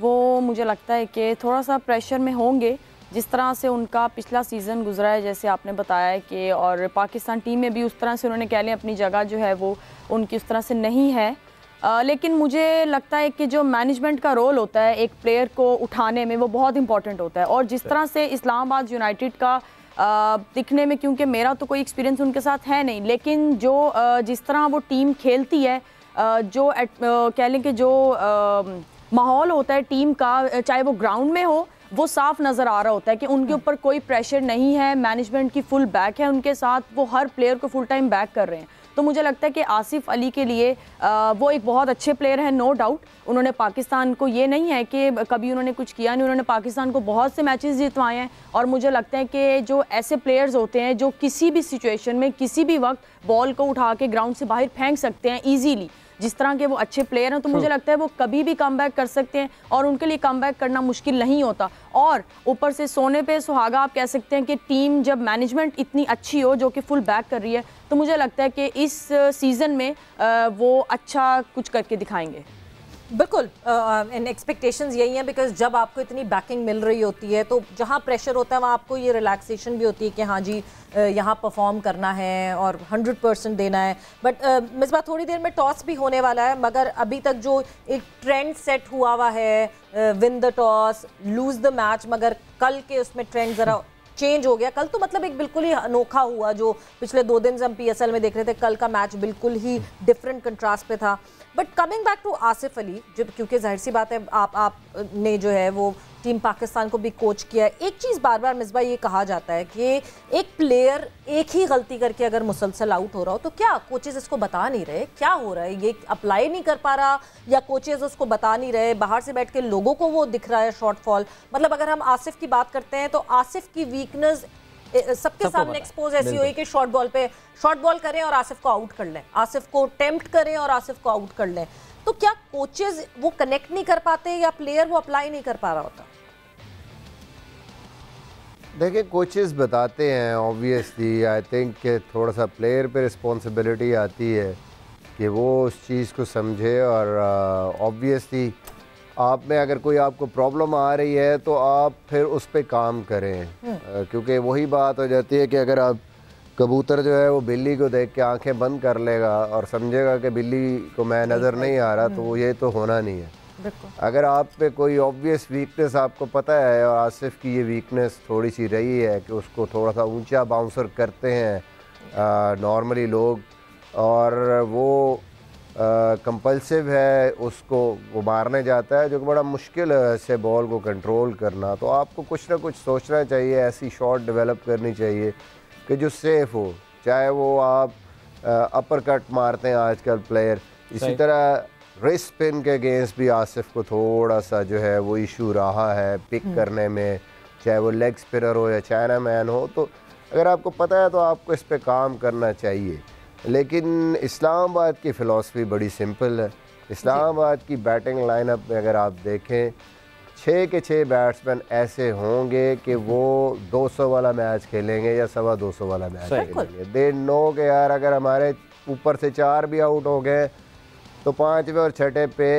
वो मुझे लगता है कि थोड़ा सा प्रेशर में होंगे, जिस तरह से उनका पिछला सीज़न गुजरा है, जैसे आपने बताया कि, और पाकिस्तान टीम में भी उस तरह से उन्होंने कह लिया अपनी जगह जो है वो उनकी उस तरह से नहीं है। लेकिन मुझे लगता है कि जो मैनेजमेंट का रोल होता है एक प्लेयर को उठाने में, वो बहुत इंपॉर्टेंट होता है। और जिस तरह से इस्लामाबाद यूनाइटेड का दिखने में, क्योंकि मेरा तो कोई एक्सपीरियंस उनके साथ है नहीं, लेकिन जो जिस तरह वो टीम खेलती है, जो कह लें कि जो माहौल होता है टीम का, चाहे वो ग्राउंड में हो, वो साफ नज़र आ रहा होता है कि उनके ऊपर कोई प्रेशर नहीं है, मैनेजमेंट की फुल बैक है उनके साथ, वो हर प्लेयर को फुल टाइम बैक कर रहे हैं। तो मुझे लगता है कि आसिफ अली के लिए वो एक बहुत अच्छे प्लेयर हैं, नो डाउट। उन्होंने पाकिस्तान को, ये नहीं है कि कभी उन्होंने कुछ किया नहीं, उन्होंने पाकिस्तान को बहुत से मैचेस जितवाए हैं। और मुझे लगता है कि जो ऐसे प्लेयर्स होते हैं जो किसी भी सिचुएशन में, किसी भी वक्त बॉल को उठा के ग्राउंड से बाहर फेंक सकते हैं ईजीली, जिस तरह के वो अच्छे प्लेयर हैं, तो मुझे लगता है वो कभी भी कमबैक कर सकते हैं और उनके लिए कमबैक करना मुश्किल नहीं होता। और ऊपर से सोने पे सुहागा आप कह सकते हैं कि टीम जब मैनेजमेंट इतनी अच्छी हो जो कि फुल बैक कर रही है, तो मुझे लगता है कि इस सीज़न में वो अच्छा कुछ करके दिखाएंगे। बिल्कुल, इन एक्सपेक्टेशंस यही हैं, बिकॉज जब आपको इतनी बैकिंग मिल रही होती है तो जहाँ प्रेशर होता है वहाँ आपको ये रिलैक्सेशन भी होती है कि हाँ जी यहाँ परफॉर्म करना है और 100% देना है। बट मिसबा थोड़ी देर में टॉस भी होने वाला है, मगर अभी तक जो एक ट्रेंड सेट हुआ है, win the toss lose the match, मगर कल के उसमें ट्रेंड ज़रा चेंज हो गया। कल तो मतलब एक बिल्कुल ही अनोखा हुआ, जो पिछले 2 दिन से हम PSL में देख रहे थे, कल का मैच बिल्कुल ही डिफरेंट कंट्रास्ट पे था। But coming back to Asif Ali, जो क्योंकि जाहिर सी बात है आप ने जो है वो टीम पाकिस्तान को भी कोच किया है, एक चीज़ बार बार मिसबा ये कहा जाता है कि एक प्लेयर एक ही गलती करके अगर मुसलसल आउट हो रहा हो तो क्या कोचेज इसको बता नहीं रहे क्या हो रहा है, ये अप्लाई नहीं कर पा रहा, या कोचेज उसको बता नहीं रहे, बाहर से बैठ के लोगों को वो दिख रहा है शॉर्टफॉल। मतलब अगर हम आसिफ की बात करते हैं तो आसिफ की वीकनेस सबके सामने एक्सपोज ऐसी हुई कि शॉर्ट बॉल करें और आसिफ को आउट कर लें, आसिफ को टेम्प्ट करें और आसिफ को आउट कर लें। तो क्या कोचेज वो कनेक्ट नहीं कर पाते या प्लेयर वो अप्लाई नहीं कर पा रहा होता? देखिए, कोचेस बताते हैं ऑब्वियसली, आई थिंक कि थोड़ा सा प्लेयर पे रिस्पॉन्सिबिलिटी आती है कि वो उस चीज़ को समझे। और ऑब्वियसली आप में अगर कोई आपको प्रॉब्लम आ रही है तो आप फिर उस पर काम करें, क्योंकि वही बात हो जाती है कि अगर आप कबूतर जो है वो बिल्ली को देख के आंखें बंद कर लेगा और समझेगा कि बिल्ली को मैं नज़र नहीं आ रहा, तो वो ये तो होना नहीं है। अगर आप पे कोई ऑब्वियस वीकनेस आपको पता है, और आसिफ की ये वीकनेस थोड़ी सी रही है कि उसको थोड़ा सा ऊंचा बाउंसर करते हैं नॉर्मली लोग, और वो कंपल्सिव है, उसको वो मारने जाता है, जो कि बड़ा मुश्किल है ऐसे बॉल को कंट्रोल करना। तो आपको कुछ ना कुछ सोचना चाहिए, ऐसी शॉट डेवलप करनी चाहिए कि जो सेफ़ हो, चाहे वो आप अपर कट मारते हैं आजकल प्लेयर, इसी तरह रिस्ट स्पिन के अगेंस्ट भी आसिफ को थोड़ा सा जो है वो इशू रहा है पिक करने में, चाहे वो लेग स्पिनर हो या चाइना मैन हो। तो अगर आपको पता है तो आपको इस पे काम करना चाहिए। लेकिन इस्लामाबाद की फ़िलॉसफी बड़ी सिंपल है। इस्लामाबाद की बैटिंग लाइनअप में अगर आप देखें, 6 के 6 बैट्समैन ऐसे होंगे कि वो 200 वाला मैच खेलेंगे या 225 वाला मैच खेलेंगे। दे नो के यार अगर हमारे ऊपर से 4 भी आउट हो गए तो 5वें और 6ठे पे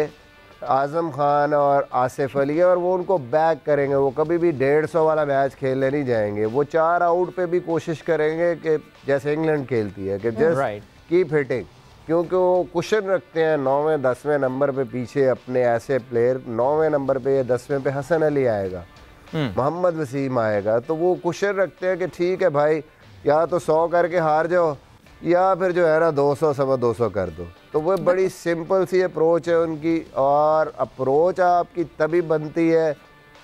आज़म खान और आसिफ अली है और वो उनको बैक करेंगे। वो कभी भी 150 वाला मैच खेलने नहीं जाएंगे। वो 4 आउट पे भी कोशिश करेंगे कि जैसे इंग्लैंड खेलती है कि जस्ट कीप हिटिंग, क्योंकि वो कुशन रखते हैं 9वें 10वें नंबर पे पीछे अपने ऐसे प्लेयर। 9वें नंबर पे या 10वें पे हसन अली आएगा, मोहम्मद वसीम आएगा, तो वो कुशन रखते हैं कि ठीक है भाई, या तो 100 करके हार जाओ या फिर जो है ना 200 225 कर दो। तो वो बड़ी सिंपल सी अप्रोच है उनकी, और अप्रोच आपकी तभी बनती है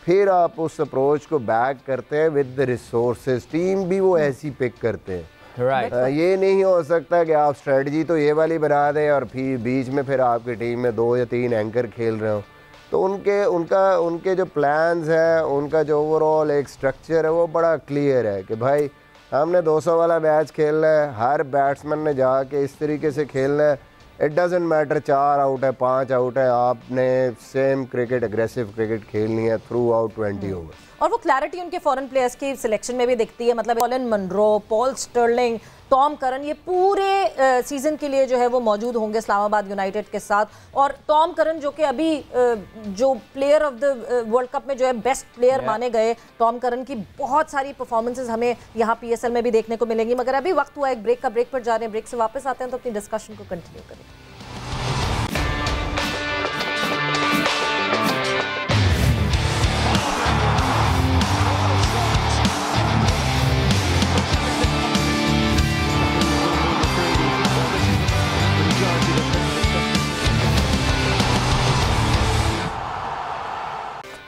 फिर आप उस अप्रोच को बैक करते हैं विद द रिसोर्सेज। टीम भी वो ऐसी पिक करते हैं। ये नहीं हो सकता कि आप स्ट्रेटजी तो ये वाली बना दें और फिर बीच में फिर आपकी टीम में 2 या 3 एंकर खेल रहे हो। तो उनके जो प्लान्स हैं, उनका जो ओवरऑल एक स्ट्रक्चर है वो बड़ा क्लियर है कि भाई हमने 200 वाला मैच खेलना है, हर बैट्समैन ने जाके इस तरीके से खेलना है। इट डजेंट मैटर 4 आउट है 5 आउट है, आपने सेम क्रिकेट, एग्रेसिव क्रिकेट खेलनी है थ्रू आउट 20 ओवर। और वो क्लैरिटी उनके फॉरेन प्लेयर्स की सिलेक्शन में भी दिखती है। मतलब Colin Munro, Paul Stirling, Tom Curran, ये पूरे सीजन के लिए जो है वो मौजूद होंगे इस्लामाबाद यूनाइटेड के साथ। और टॉम करन जो कि अभी जो player of the world cup में जो है बेस्ट प्लेयर माने गए, टॉम करन की बहुत सारी परफॉर्मेंसेज हमें यहाँ PSL में भी देखने को मिलेंगी। मगर अभी वक्त हुआ एक ब्रेक का, ब्रेक पर जा रहे हैं, ब्रेक से वापस आते हैं तो अपनी डिस्कशन को कंटिन्यू करें।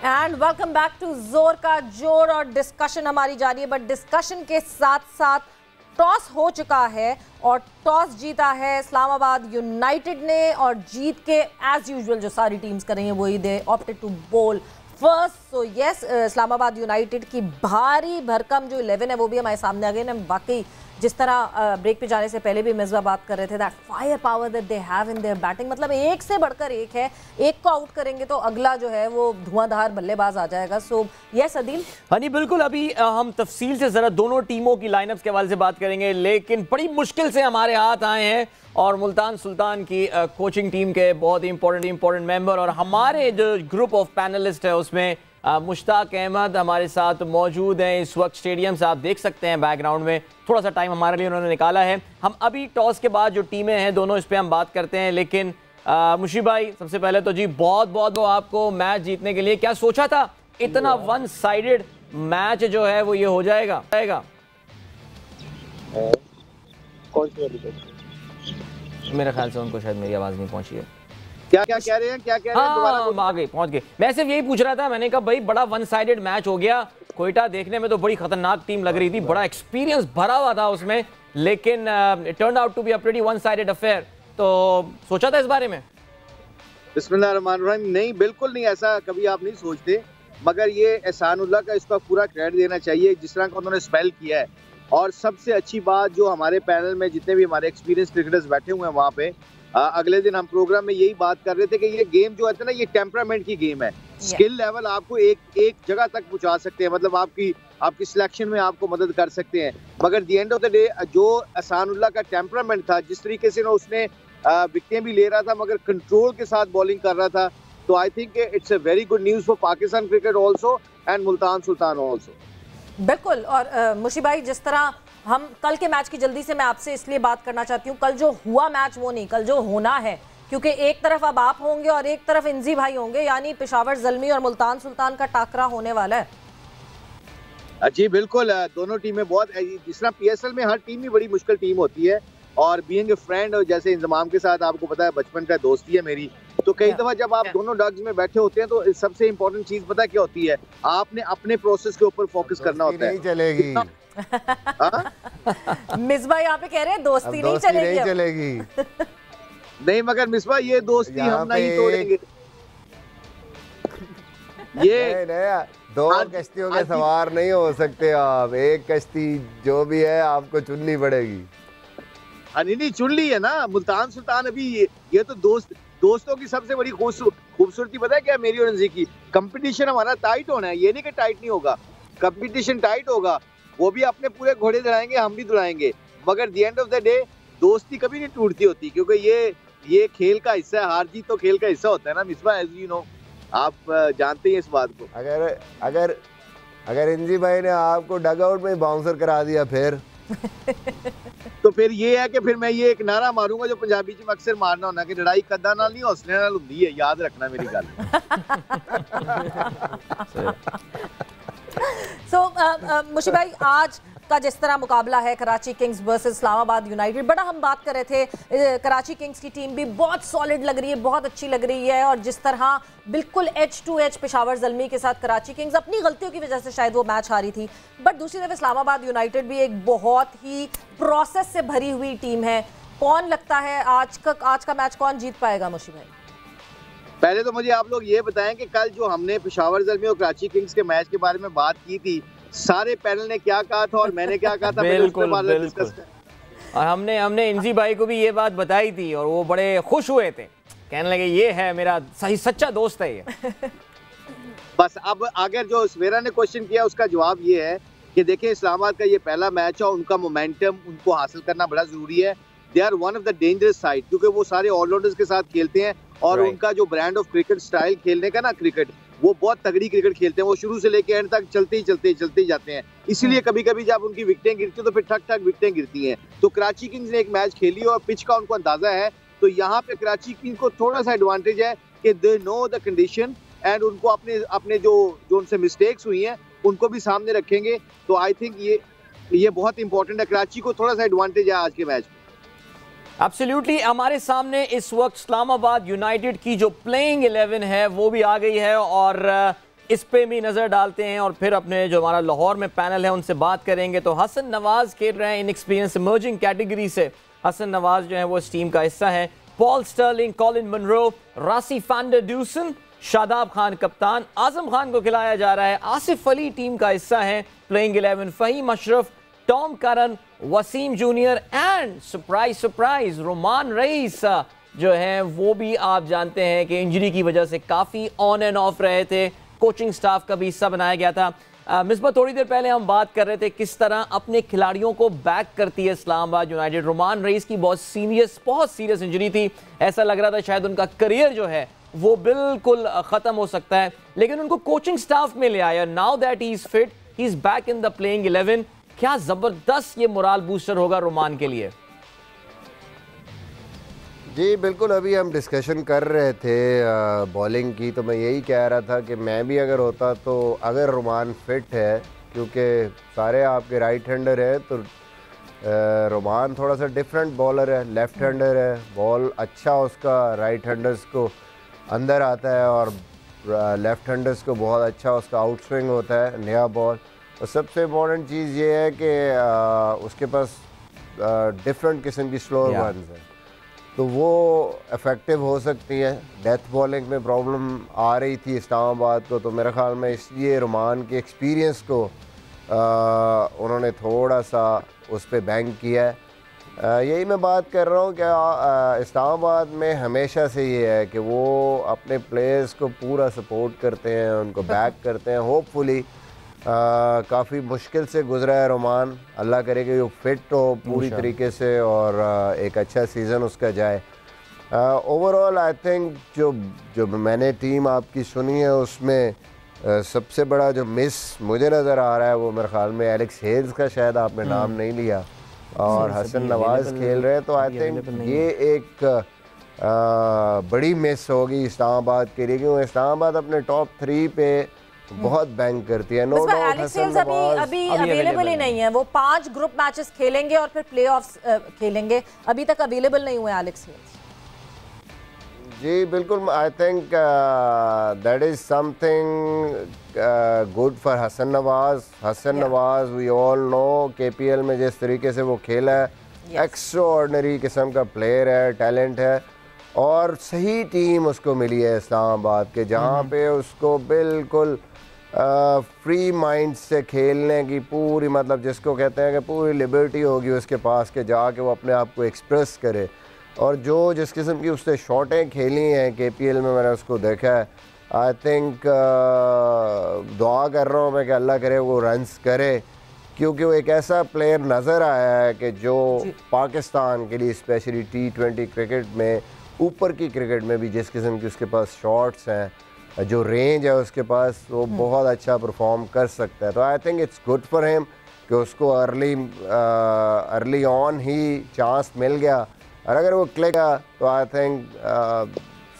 एंड वेलकम बैक टू जोर का जोर। और डिस्कशन हमारी जारी है, बट डिस्कशन के साथ साथ टॉस हो चुका है और टॉस जीता है इस्लामाबाद यूनाइटेड ने। और जीत के एज यूजुअल जो सारी टीम्स करेंगे वही दे ऑप्टेड टू बोल first. So yes, Islamabad United की भारी भरकम जो 11 है वो भी हमारे सामने आ गई ना। बाकी जिस तरह ब्रेक पे जाने से पहले भी मिसबा बात कर रहे थे, that fire power that they have in their batting, मतलब एक से बढ़कर एक है। एक को आउट करेंगे तो अगला जो है वो धुआंधार बल्लेबाज आ जाएगा। So yes Adeel. हाँ जी बिल्कुल, अभी हम तफसील से जरा दोनों टीमों की लाइनअप्स के हवाले से बात करेंगे, लेकिन बड़ी मुश्किल से हमारे हाथ आए हैं और मुल्तान सुल्तान की कोचिंग टीम के बहुत ही इंपॉर्टेंट मेंबर और हमारे जो ग्रुप ऑफ पैनलिस्ट है उसमें मुश्ताक अहमद हमारे साथ मौजूद हैं इस वक्त स्टेडियम से। आप देख सकते हैं बैकग्राउंड में, थोड़ा सा टाइम हमारे लिए उन्होंने निकाला है। हम अभी टॉस के बाद जो टीमें हैं दोनों, इस पे हम बात करते हैं। लेकिन मुशी भाई, सबसे पहले तो जी बहुत बहुत आपको मैच जीतने के लिए, क्या सोचा था इतना वन साइडेड मैच जो है वो ये हो जाएगा? कौन सी वाली? मेरे ख्याल से उनको शायद मेरी आवाज नहीं पहुंची है। क्या कह रहे हैं? हाँ, आ गई, पहुंच गए। मैं सिर्फ यही पूछ रहा था, मैंने कहा भाई बड़ा वन साइडेड मैच हो गया। कोयटा देखने में तो बड़ी खतरनाक टीम लग रही थी, बड़ा एक्सपीरियंस भरा हुआ था उसमें, लेकिन it turned out to be a pretty one sided affair. तो सोचा था इस बारे में? बिस्मिल्लाहिर्रहमानिर्रहीम, नहीं बिल्कुल नहीं, ऐसा कभी आप नहीं सोचते। मगर ये एहसानुल्लाह का इसका पूरा क्रेडिट देना चाहिए जिस तरह का उन्होंने स्पेल किया है। और सबसे अच्छी बात जो हमारे पैनल में जितने भी हमारे एक्सपीरियंस क्रिकेटर्स बैठे हुए हैं वहाँ पे, अगले दिन हम प्रोग्राम में यही बात कर रहे थे कि ये गेम जो है ना, ये टेम्परामेंट की गेम है। स्किल लेवल आपको एक जगह तक पहुंचा सकते हैं, मतलब आपकी सिलेक्शन में आपको मदद कर सकते हैं। मगर the end of the day जो एहसानुल्लाह का टेम्परामेंट था, जिस तरीके से उसने विकेटें भी ले रहा था मगर कंट्रोल के साथ बॉलिंग कर रहा था, तो I think it's a very good news for Pakistan cricket also and Multan Sultan also. बिल्कुल। और मुशी भाई, जिस तरह हम कल के मैच की जल्दी से मैं आपसे इसलिए बात करना चाहती हूँ, कल जो हुआ मैच वो नहीं, कल जो होना है, क्योंकि एक तरफ अब आप होंगे और एक तरफ इंजी भाई होंगे, यानी पेशावर ज़ल्मी और मुल्तान सुल्तान का टाकरा होने वाला है। जी बिल्कुल, दोनों टीमें बहुत, जिस तरह PSL में हर टीम ही बड़ी मुश्किल टीम होती है, और बीइंग ए फ्रेंड, और जैसे इंजमाम के साथ आपको पता है बचपन का दोस्ती है मेरी, तो कई दफा जब आप दोनों डग्स में बैठे होते हैं तो सबसे इम्पोर्टेंट चीज पता क्या होती है, आपने अपने प्रोसेस के ऊपर फोकस करना होता है। नहीं चलेगी। मिसबा यहाँ पे कह रहे हैं दोस्ती नहीं चलेगी। नहीं, मगर मिसबा ये दोस्ती हम नहीं तोड़ेंगे। ये दो कश्तियों के सवार नहीं हो सकते आप, एक कश्ती जो भी है आपको चुननी पड़ेगी। नहीं चुन ली है ना मुल्तान सुल्तान। अभी ये तो दोस्तों की सबसे बड़ी खूबसूरती पता है क्या, मेरी और इंजी की? कंपटीशन हमारा टाइट होना है, ये नहीं कि टाइट नहीं होगा, कंपटीशन टाइट होगा। वो भी अपने पूरे घोड़े दौड़ाएंगे, हम भी दौड़ाएंगे, मगर the end of the day दोस्ती कभी नहीं टूटती होती, क्योंकि ये खेल का हिस्सा है। हार जीत तो खेल का हिस्सा होता है ना मिसबा, एज यू नो, आप जानते हैं इस बात को। अगर इंजी भाई ने आपको डगआउट में बाउंसर करा दिया तो फिर ये है कि फिर मैं ये एक नारा मारूंगा जो पंजाबी में अक्सर मारना होना कि लड़ाई कदा नाल नहीं हौसले नाल हुंदी है, याद रखना मेरी गल। मुशी भाई, आज का जिस तरह मुकाबला है Karachi Kings versus Islamabad United, बड़ा हम बात कर रहे थे, कराची किंग्स की टीम भी बहुत सॉलिड लग रही है, बहुत अच्छी लग रही है, और जिस तरह बिल्कुल edge to edge Peshawar Zalmi के साथ कराची किंग्स अपनी गलतियों की वजह से शायद वो मैच हारी थी, बट दूसरी तरफ इस्लामाबाद यूनाइटेड भी एक बहुत ही प्रोसेस से भरी हुई टीम है। कौन लगता है आज का मैच कौन जीत पाएगा मुशी भाई? पहले तो मुझे आप लोग ये बताएं कि कल जो हमने पेशावर ज़ल्मी और कराची किंग्स के मैच के बारे में बात की थी, सारे पैनल ने क्या कहा था और मैंने क्या कहा था? बिल्कुल। और हमने इंजी भाई को भी ये बात बताई थी और वो बड़े खुश हुए थे, कहने लगे ये है मेरा सही सच्चा दोस्त है ये। बस अब अगर जो सवेरा ने क्वेश्चन किया उसका जवाब ये है कि देखिए इस्लामाबाद का ये पहला मैच है, उनका मोमेंटम उनको हासिल करना बड़ा जरूरी है। They are one of the dangerous side, क्योंकि वो सारे ऑलराउंडर्स के साथ खेलते हैं और उनका जो ब्रांड ऑफ क्रिकेट स्टाइल खेलने का ना क्रिकेट, वो बहुत तगड़ी क्रिकेट खेलते हैं। वो शुरू से लेकर एंड तक चलते ही जाते हैं। इसीलिए कभी कभी जब उनकी विकेटें गिरती हैं तो फिर ठक ठक विकेटें गिरती हैं। तो कराची किंग्स ने एक मैच खेली और पिच का उनको अंदाजा है, तो यहाँ पे कराची किंग्स को थोड़ा सा एडवांटेज है कि they know the condition and उनको अपने जो उनसे मिस्टेक्स हुई हैं उनको भी सामने रखेंगे। तो आई थिंक ये बहुत इंपॉर्टेंट है। कराची को थोड़ा सा एडवांटेज है आज के मैच में। एब्सोल्युटली। हमारे सामने इस वक्त इस्लामाबाद यूनाइटेड की जो प्लेइंग 11 है वो भी आ गई है और इस पे भी नज़र डालते हैं और फिर अपने जो हमारा लाहौर में पैनल है उनसे बात करेंगे। तो हसन नवाज खेल रहे हैं इनएक्सपीरियंस इमर्जिंग कैटेगरी से। हसन नवाज जो है वो इस टीम का हिस्सा है। पॉल स्टर्लिंग, कॉलिन मनरो, रासी फैंडर ड्यूसन, शादाब खान कप्तान, आजम खान को खिलाया जा रहा है। आसिफ अली टीम का हिस्सा है playing 11, Faheem Ashraf, Tom Curran, Waseem junior and surprise Romaan Raees जो है वो भी आप जानते हैं कि इंजरी की वजह से काफ़ी ऑन एंड ऑफ रहे थे। कोचिंग स्टाफ का भी हिस्सा बनाया गया था। मिसबा, थोड़ी देर पहले हम बात कर रहे थे किस तरह अपने खिलाड़ियों को बैक करती है इस्लामाबाद यूनाइटेड। रोमान रईस की बहुत सीरियस इंजरी थी। ऐसा लग रहा था शायद उनका करियर जो है वो बिल्कुल ख़त्म हो सकता है, लेकिन उनको कोचिंग स्टाफ में ले आया। Now that he is fit, he is back in the playing 11। क्या ज़बरदस्त ये मोराल बूस्टर होगा रोमान के लिए। जी बिल्कुल, अभी हम डिस्कशन कर रहे थे बॉलिंग की, तो मैं यही कह रहा था कि मैं भी अगर होता तो अगर रोमान फिट है, क्योंकि सारे आपके राइट हैंडर है, तो रोमान थोड़ा सा डिफरेंट बॉलर है, लेफ्ट हैंडर है, बॉल अच्छा उसका राइट हैंडर्स को अंदर आता है और लेफ्ट हैंडर्स को बहुत अच्छा उसका आउट स्विंग होता है, नया बॉल। और सबसे इम्पोर्टेंट चीज़ ये है कि उसके पास डिफरेंट किस्म की स्लोअर वंस हैं, तो वो इफ़ेक्टिव हो सकती हैं। डेथ बॉलिंग में प्रॉब्लम आ रही थी इस्लामाबाद को, तो मेरे ख्याल में इसलिए रोमान के एक्सपीरियंस को उन्होंने थोड़ा सा उस पर बैंक किया है। यही मैं बात कर रहा हूँ कि इस्लामाबाद में हमेशा से ये है कि वो अपने प्लेयर्स को पूरा सपोर्ट करते हैं, उनको बैक करते हैं। होपफुली काफ़ी मुश्किल से गुजरा है रोमान, अल्लाह करे कि वो फिट हो पूरी तरीके से और एक अच्छा सीज़न उसका जाए। ओवरऑल आई थिंक जो मैंने टीम आपकी सुनी है उसमें सबसे बड़ा जो मिस मुझे नज़र आ रहा है वो मेरे ख्याल में एलेक्स हेल्स का, शायद आपने नाम नहीं लिया, और हसन नवाज खेल रहे हैं, तो आई थिंक ये एक बड़ी मिस होगी इस्लामाबाद के लिए, क्योंकि इस्लामाबाद अपने टॉप 3 पे बहुत बैंक करती है। नो डाउट हसन नवाज अभी अवेलेबल ही नहीं है। वो 5 ग्रुप मैचेस खेलेंगे और फिर प्लेऑफ्स खेलेंगे। अभी तक अवेलेबल नहीं हुए एलेक्स हेल्स। जी बिल्कुल, I think that is something good for Hasan Nawaz. Hasan Nawaz we all know KPL में जिस तरीके से वो खेला है, एक्स्ट्रा ऑर्डिनरी किस्म का प्लेयर है, टैलेंट है, और सही टीम उसको मिली है इस्लामाबाद के, जहाँ पे उसको बिल्कुल फ्री माइंड से खेलने की पूरी, मतलब जिसको कहते हैं कि पूरी लिबर्टी होगी उसके पास के जाके वो अपने आप को एक्सप्रेस करे। और जिस किस्म की उसने शॉटें खेली हैं KPL में, मैंने उसको देखा है। आई थिंक दुआ कर रहा हूँ मैं कि अल्लाह करे वो रन्स करे, क्योंकि वो एक ऐसा प्लेयर नज़र आया है कि जो पाकिस्तान के लिए स्पेशली T20 क्रिकेट में, ऊपर की क्रिकेट में भी जिस किस्म की उसके पास शॉट्स हैं, जो रेंज है उसके पास, वो बहुत अच्छा परफॉर्म कर सकता है। तो I think it's good for him कि उसको अर्ली ऑन ही चांस मिल गया, और अगर वो क्लिक किया तो आई थिंक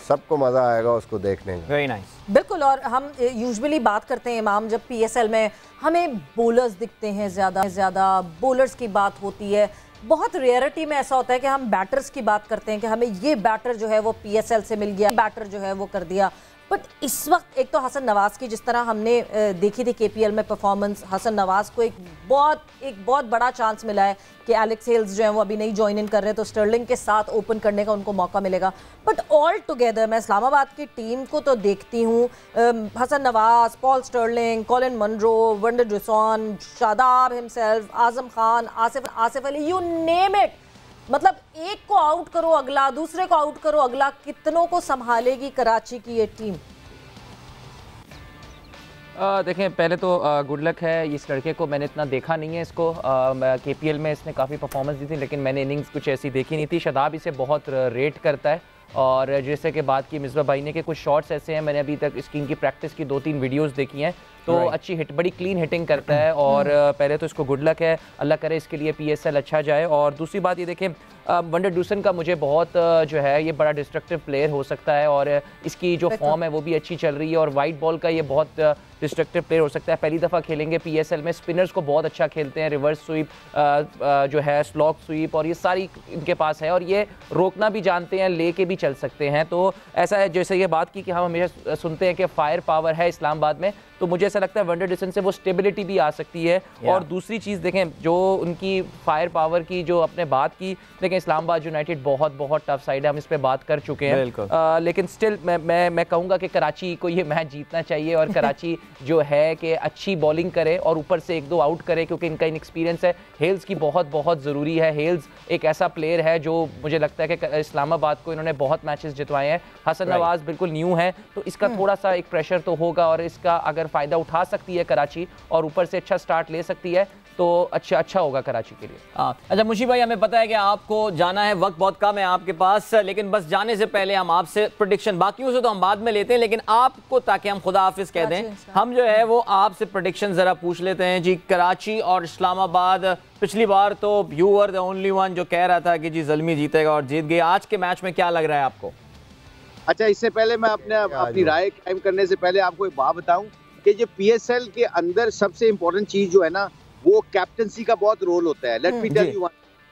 सबको मज़ा आएगा उसको देखने में। Very nice. बिल्कुल। और हम यूजुअली बात करते हैं इमाम, जब PSL में हमें बोलर्स दिखते हैं, ज़्यादा बोलर्स की बात होती है। बहुत रेयरिटी में ऐसा होता है कि हम बैटर्स की बात करते हैं कि हमें ये बैटर जो है वो PSL से मिल गया, बैटर जो है वो कर दिया। बट इस वक्त एक तो हसन नवाज की जिस तरह हमने देखी थी KPL में परफॉर्मेंस, हसन नवाज को एक बहुत बड़ा चांस मिला है कि एलेक्स हेल्स जो है वो अभी नहीं ज्वाइन इन कर रहे, तो स्टर्लिंग के साथ ओपन करने का उनको मौका मिलेगा। बट ऑल टुगेदर मैं इस्लामाबाद की टीम को तो देखती हूँ, Hasan Nawaz, Paul Stirling, Colin Munro, van der Dussen, Shadab himself, Azam Khan, Asif Ali, you name it. मतलब एक को आउट करो अगला, दूसरे को आउट करो अगला, कितनों को संभालेगी कराची की ये टीम? देखें, पहले तो गुड लक है इस लड़के को। मैंने इतना देखा नहीं है इसको, KPL में इसने काफ़ी परफॉर्मेंस दी थी, लेकिन मैंने इनिंग्स कुछ ऐसी देखी नहीं थी। शादाब इसे बहुत रेट करता है, और जैसे कि बात की मिसबा भाई ने कि कुछ शॉट्स ऐसे हैं, मैंने अभी तक इसकी इनकी प्रैक्टिस की 2-3 वीडियोस देखी हैं, तो अच्छी हिट, बड़ी क्लीन हिटिंग करता है। और पहले तो इसको गुड लक है, अल्लाह करे इसके लिए PSL अच्छा जाए। और दूसरी बात ये देखें, वंडर डूसन का मुझे बहुत जो है ये बड़ा डिस्ट्रक्टिव प्लेयर हो सकता है, और इसकी जो फॉर्म है वो भी अच्छी चल रही है, और वाइट बॉल का ये बहुत डिस्ट्रक्टिव प्लेयर हो सकता है। पहली दफ़ा खेलेंगे PSL में, स्पिनर्स को बहुत अच्छा खेलते हैं, रिवर्स स्वीप जो है, स्लॉक स्वीप, और ये सारी इनके पास है, और ये रोकना भी जानते हैं, लेके भी चल सकते हैं। तो ऐसा है, जैसे ये बात की कि हम हमेशा सुनते हैं कि फायर पावर है इस्लामाबाद में, तो मुझे ऐसा लगता है वंडर डूसन से वो स्टेबिलिटी भी आ सकती है। और दूसरी चीज़ देखें, जो उनकी फायर पावर की जो आपने बात की, देखें इस्लामाबाद यूनाइटेड बहुत बहुत टफ साइड है, हम इस पर बात कर चुके हैं, लेकिन स्टिल मैं कहूँगा कि कराची को ये मैच जीतना चाहिए, और कराची जो है कि अच्छी बॉलिंग करे और ऊपर से 1-2 आउट करे, क्योंकि इनका इनएक्सपीरियंस है। हेल्स की बहुत बहुत ज़रूरी है। हेल्स एक ऐसा प्लेयर है जो मुझे लगता है कि इस्लामाबाद को इन्होंने बहुत मैचेस जितवाए हैं। हसन नवाज बिल्कुल न्यू है, तो इसका थोड़ा सा एक प्रेशर तो होगा, और इसका अगर फ़ायदा उठा सकती है कराची और ऊपर से अच्छा स्टार्ट ले सकती है, तो अच्छा होगा कराची के लिए। अच्छा मुशीब भाई, हमें पता है कि आपको जाना है, वक्त बहुत कम है आपके पास, लेकिन बस जाने से पहले हम आपसे प्रेडिक्शन, बाकियों से तो हम बाद में लेते हैं, लेकिन आपको ताकि हम खुदा हाफिज कह दें, हम जो है वो आपसे प्रेडिक्शन जरा पूछ लेते हैं जी। कराची और इस्लामाबाद, पिछली बार तो you were the only one जो कह रहा था कि जी ज़ल्मी जीतेगा और जीत गई। आज के मैच में क्या लग रहा है आपको? अच्छा, इससे पहले मैं अपनी राय कायम करने से पहले आपको एक बात बताऊं कि जो PSL के अंदर सबसे इम्पोर्टेंट चीज जो है ना, वो कैप्टनसी का बहुत रोल होता है। Let me tell you,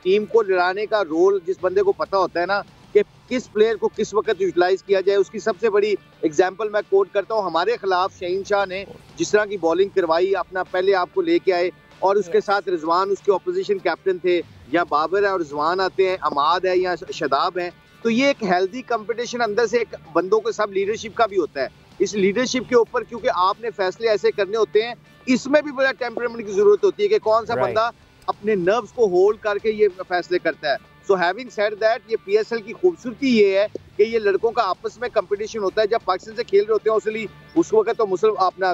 team को लड़ाने का रोल जिस बंदे को पता होता है ना कि किस प्लेयर को किस वक्त यूटिलाइज किया जाए, उसकी सबसे बड़ी एग्जांपल मैं कोट करता हूँ। हमारे खिलाफ शहीन शाह ने जिस तरह की बॉलिंग करवाई, अपना पहले आपको लेके आए, और उसके साथ रिजवान उसके ऑपोजिशन कैप्टन थे, या बाबर है और रिजवान आते हैं, अमाद है या शादाब है, तो ये एक हेल्दी कंपटीशन अंदर से एक बंदों के सब लीडरशिप का भी होता है। इस लीडरशिप के ऊपर क्योंकि आपने फैसले ऐसे करने होते हैं, इसमें भी बड़ा टेम्परामेंट की जरूरत होती है कि कौन सा बंदा अपने नर्व्स को होल्ड करके ये फैसले करता है। सो हैविंग सेड दैट, ये PSL की खूबसूरती ये है कि ये लड़कों का आपस में कंपटीशन होता है। जब पाकिस्तान से खेल रहे होते हैं उसलिए उस वक्त तो मुस्लिम अपना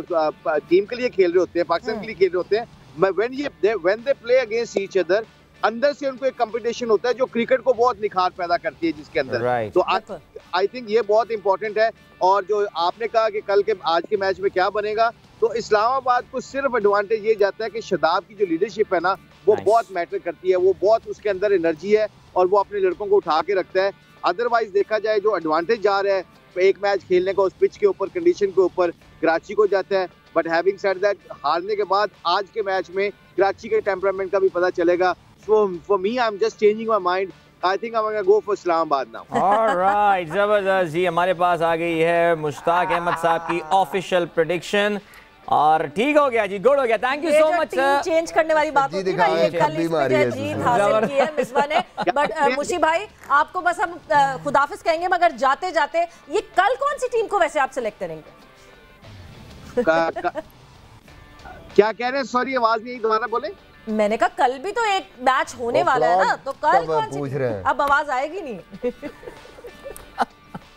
टीम के लिए खेल रहे होते हैं, पाकिस्तान के लिए खेल रहे होते हैं, when they play against each other, अंदर से उनको एक कंपटीशन होता है जो क्रिकेट को बहुत निखार पैदा करती है जिसके अंदर। तो आई थिंक ये बहुत इंपॉर्टेंट है। और जो आपने कहा कि आज के मैच में क्या बनेगा, तो इस्लामाबाद को सिर्फ एडवांटेज ये जाता है कि शादाब की जो लीडरशिप है ना, वो बहुत मैटर करती है, वो बहुत उसके अंदर एनर्जी है और वो अपने लड़कों को उठा के रखता है। अदरवाइज देखा जाए जो एडवांटेज जा रहा है एक मैच खेलने का उस पिच के ऊपर, कंडीशन के ऊपर, कराची को जाता है। बट हैविंग सेड दैट, हारने के बाद आज के मैच में कराची के टेम्परामेंट का भी पता चलेगा। So for me, I'm just changing my mind. I think I'm gonna go for Islamabad now. All right, जबरदस्त जी, हमारे पास आ गई है मुश्ताक अहमद साहब की ऑफिशियल प्रेडिक्शन, और ठीक हो गया जी, गुड हो गया। Thank you so much sir. Change करने वाली बात होती है ना, ये कल इसमें जीत हासिल की है मिसबा ने। बट मुशीब भाई, आपको बस हम खुदाफिज कहेंगे, मगर जाते जाते ये कल कौन सी टीम को वैसे आप सिलेक्ट करेंगे? क्या कह रहे हैं? सॉरी, आवाज नहीं, दोबारा बोले। मैंने कहा कल भी तो एक मैच होने वाला है ना, तो कल कौन सी, अब आवाज आएगी नहीं।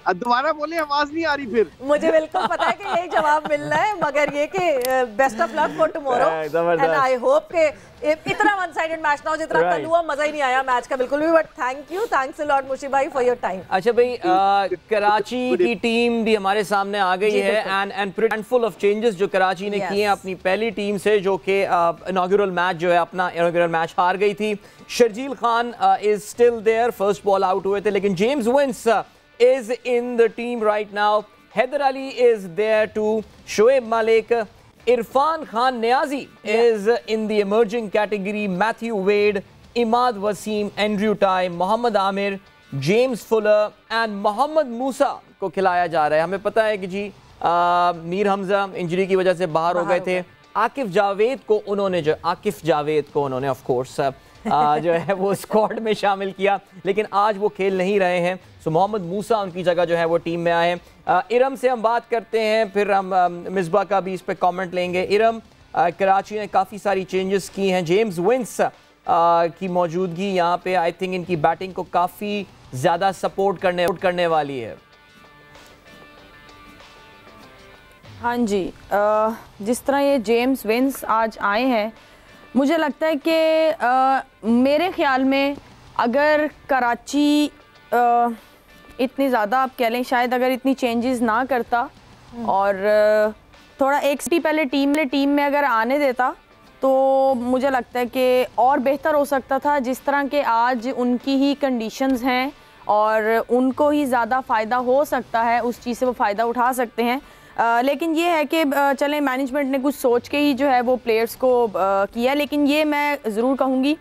दोबारा बोले, आवाज नहीं आ रही फिर। मुझे बिल्कुल पता है कि यही जवाब मिलना है, मगर ये कि best of luck for tomorrow, and I hope कि इतना वन साइडेड मैच ना हो जितना कल हुआ। मजा ही नहीं आया मैच का बिल्कुल भी, बट थैंक्स अ लॉट मुशीब भाई फॉर योर टाइम। अच्छा भाई, कराची की टीम भी हमारे सामने आ गई है, एंड हैंडफुल ऑफ चेंजेस जो कराची ने किए हैं अपनी पहली टीम से, जो कि इनॉग्रेल मैच जो है अपना इनॉग्रेल मैच हार गई थी। Sharjeel Khan is still there, first ball out हुए थे, लेकिन James Vince is in the team right now. Haider Ali is there too. Shoaib Malik, Irfan Khan Niazi is in the emerging category. Matthew Wade, Imad Wasim, Andrew Ty, Mohammad Amir, James Fuller and Mohammad Musa को खिलाया जा रहा है। हमें पता है कि जी Mir Hamza injury की वजह से बाहर हो गए थे। आकिफ जावेद को उन्होंने ऑफ कोर्स जो है वो स्क्वाड में शामिल किया, लेकिन आज वो खेल नहीं रहे हैं। सो मोहम्मद मूसा उनकी जगह जो है वो टीम में आए हैं। इरम से हम बात करते हैं, फिर हम मिसबा का भी इस पर कमेंट लेंगे। इरम, कराची ने काफ़ी सारी चेंजेस की हैं। जेम्स विंस की मौजूदगी यहाँ पे आई थिंक इनकी बैटिंग को काफ़ी ज़्यादा सपोर्ट करने वाली है। हाँ जी, जिस तरह ये जेम्स विंस आज आए हैं, मुझे लगता है कि मेरे ख्याल में अगर कराची इतनी ज़्यादा आप कह लें शायद अगर इतनी चेंजेस ना करता और थोड़ा एक सिटी पहले टीम में अगर आने देता तो मुझे लगता है कि और बेहतर हो सकता था। जिस तरह के आज उनकी ही कंडीशंस हैं और उनको ही ज़्यादा फ़ायदा हो सकता है, उस चीज़ से वो फ़ायदा उठा सकते हैं। लेकिन ये है कि चलें मैनेजमेंट ने कुछ सोच के ही जो है वो प्लेयर्स को किया। लेकिन ये मैं ज़रूर कहूँगी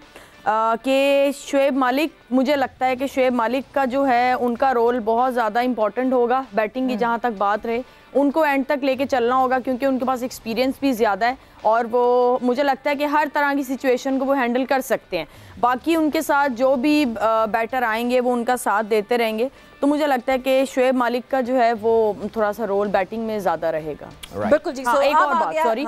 कि शुएब मालिक, मुझे लगता है कि शुएब मालिक का जो है उनका रोल बहुत ज़्यादा इम्पॉर्टेंट होगा। बैटिंग की जहाँ तक बात रहे, उनको एंड तक लेके चलना होगा क्योंकि उनके पास एक्सपीरियंस भी ज़्यादा है और वो मुझे लगता है कि हर तरह की सिचुएशन को वो हैंडल कर सकते हैं। बाकी उनके साथ जो भी बैटर आएंगे वो उनका साथ देते रहेंगे। तो मुझे लगता है कि शुएब मालिक का जो है वो थोड़ा सा रोल बैटिंग में ज़्यादा रहेगा। बिल्कुल जी। एक और बात, सॉरी,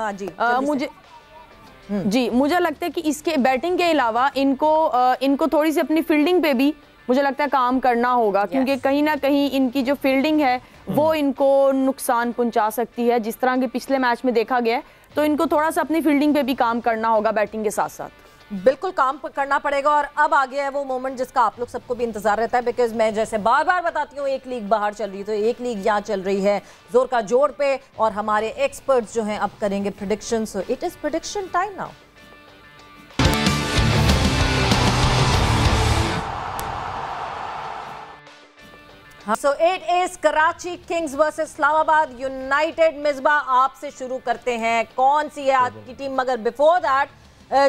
मुझे लगता है कि इसके बैटिंग के अलावा इनको थोड़ी सी अपनी फील्डिंग पे भी मुझे लगता है काम करना होगा क्योंकि कहीं ना कहीं इनकी जो फील्डिंग है वो इनको नुकसान पहुंचा सकती है, जिस तरह के पिछले मैच में देखा गया है। तो इनको थोड़ा सा अपनी फील्डिंग पे भी काम करना होगा बैटिंग के साथ साथ। बिल्कुल काम करना पड़ेगा। और अब आ गया है वो मोमेंट जिसका आप लोग सबको भी इंतजार रहता है, बिकॉज मैं जैसे बार बार बताती हूँ एक लीग बाहर चल रही है तो एक लीग यहाँ चल रही है जोर का जोड़ पे और हमारे एक्सपर्ट्स जो हैं अब करेंगे prediction. So it is prediction time now. So it is Karachi Kings versus Islamabad United. Misbah आपसे शुरू करते हैं, कौन सी है आज की टीम? मगर बिफोर दैट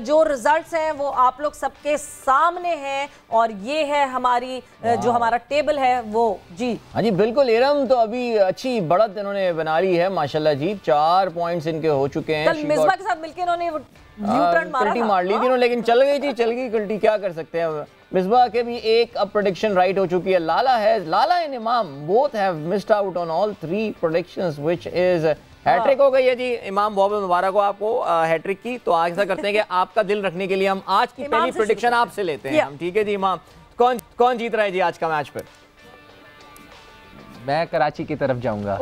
जो रिजल्ट्स हैं वो आप लोग सबके सामने हैं और ये है हमारी जो हमारा टेबल है वो। जी हाँ जी बिल्कुल। इरम तो अभी अच्छी बढ़त इन्होंने बना ली है माशाल्लाह जी, 4 पॉइंट्स इनके हो चुके हैं। कल मिसबा के साथ मिलकर इन्होंने कल्टी मार ली थी, लेकिन चल गई थी, चल गई कल्टी, क्या कर सकते हैं। मिसबा के भी एक अब प्रेडिक्शन राइट हो चुकी है। Lala and Imam both have missed out on all 3 predictions which is hat trick हो गई है जी। इमाम बहुत मुबारक हो आपको हैट्रिक की। तो ऐसा करते हैं कि आपका दिल रखने के लिए हम आज की पहली प्रेडिक्शन आपसे लेते हैं हम, ठीक है जी इमाम? कौन जीत रहा है जी आज का मैच? पर मैं कराची की तरफ जाऊंगा।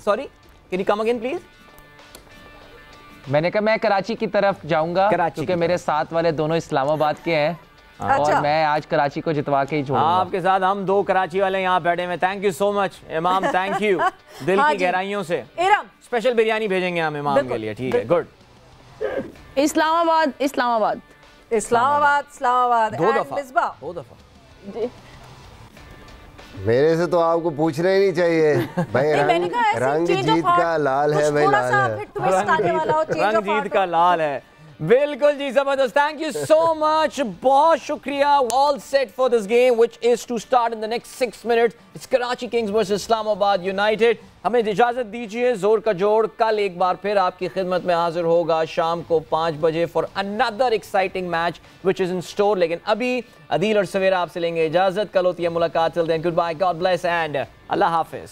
Sorry, can you come again please? मैंने कहा मैं कराची की तरफ जाऊंगा क्योंकि मेरे साथ वाले दोनों इस्लामाबाद के हैं। और मैं आज कराची को जितवा के ही छोड़ूंगा। आपके साथ हम 2 कराची वाले यहाँ बैठे हैं। थैंक यू सो मच इमाम, थैंक यू दिल की गहराइयों से। स्पेशल बिरयानी भेजेंगे हम इमाम के लिए, ठीक है? गुड। इस्लामाबाद 2 दफा। मेरे से तो आपको पूछना ही नहीं चाहिए भाई। रंग जीत का लाल है भाई, लाल है। रंग जीत का लाल है, बिल्कुल जी, जबरदस्त। थैंक यू सो मच, बहुत शुक्रिया। All set for this game which is to start in the next 6 minutes. It's Karachi Kings versus Islamabad United. हमें इजाजत दीजिए, जोर का जोड़ कल एक बार फिर आपकी खिदमत में हाजिर होगा शाम को 5 बजे for another exciting match which is in store. लेकिन अभी अदील और सवेरा आपसे लेंगे इजाजत। कल होती है मुलाकात। Till then goodbye, God bless and अल्लाह हाफिज।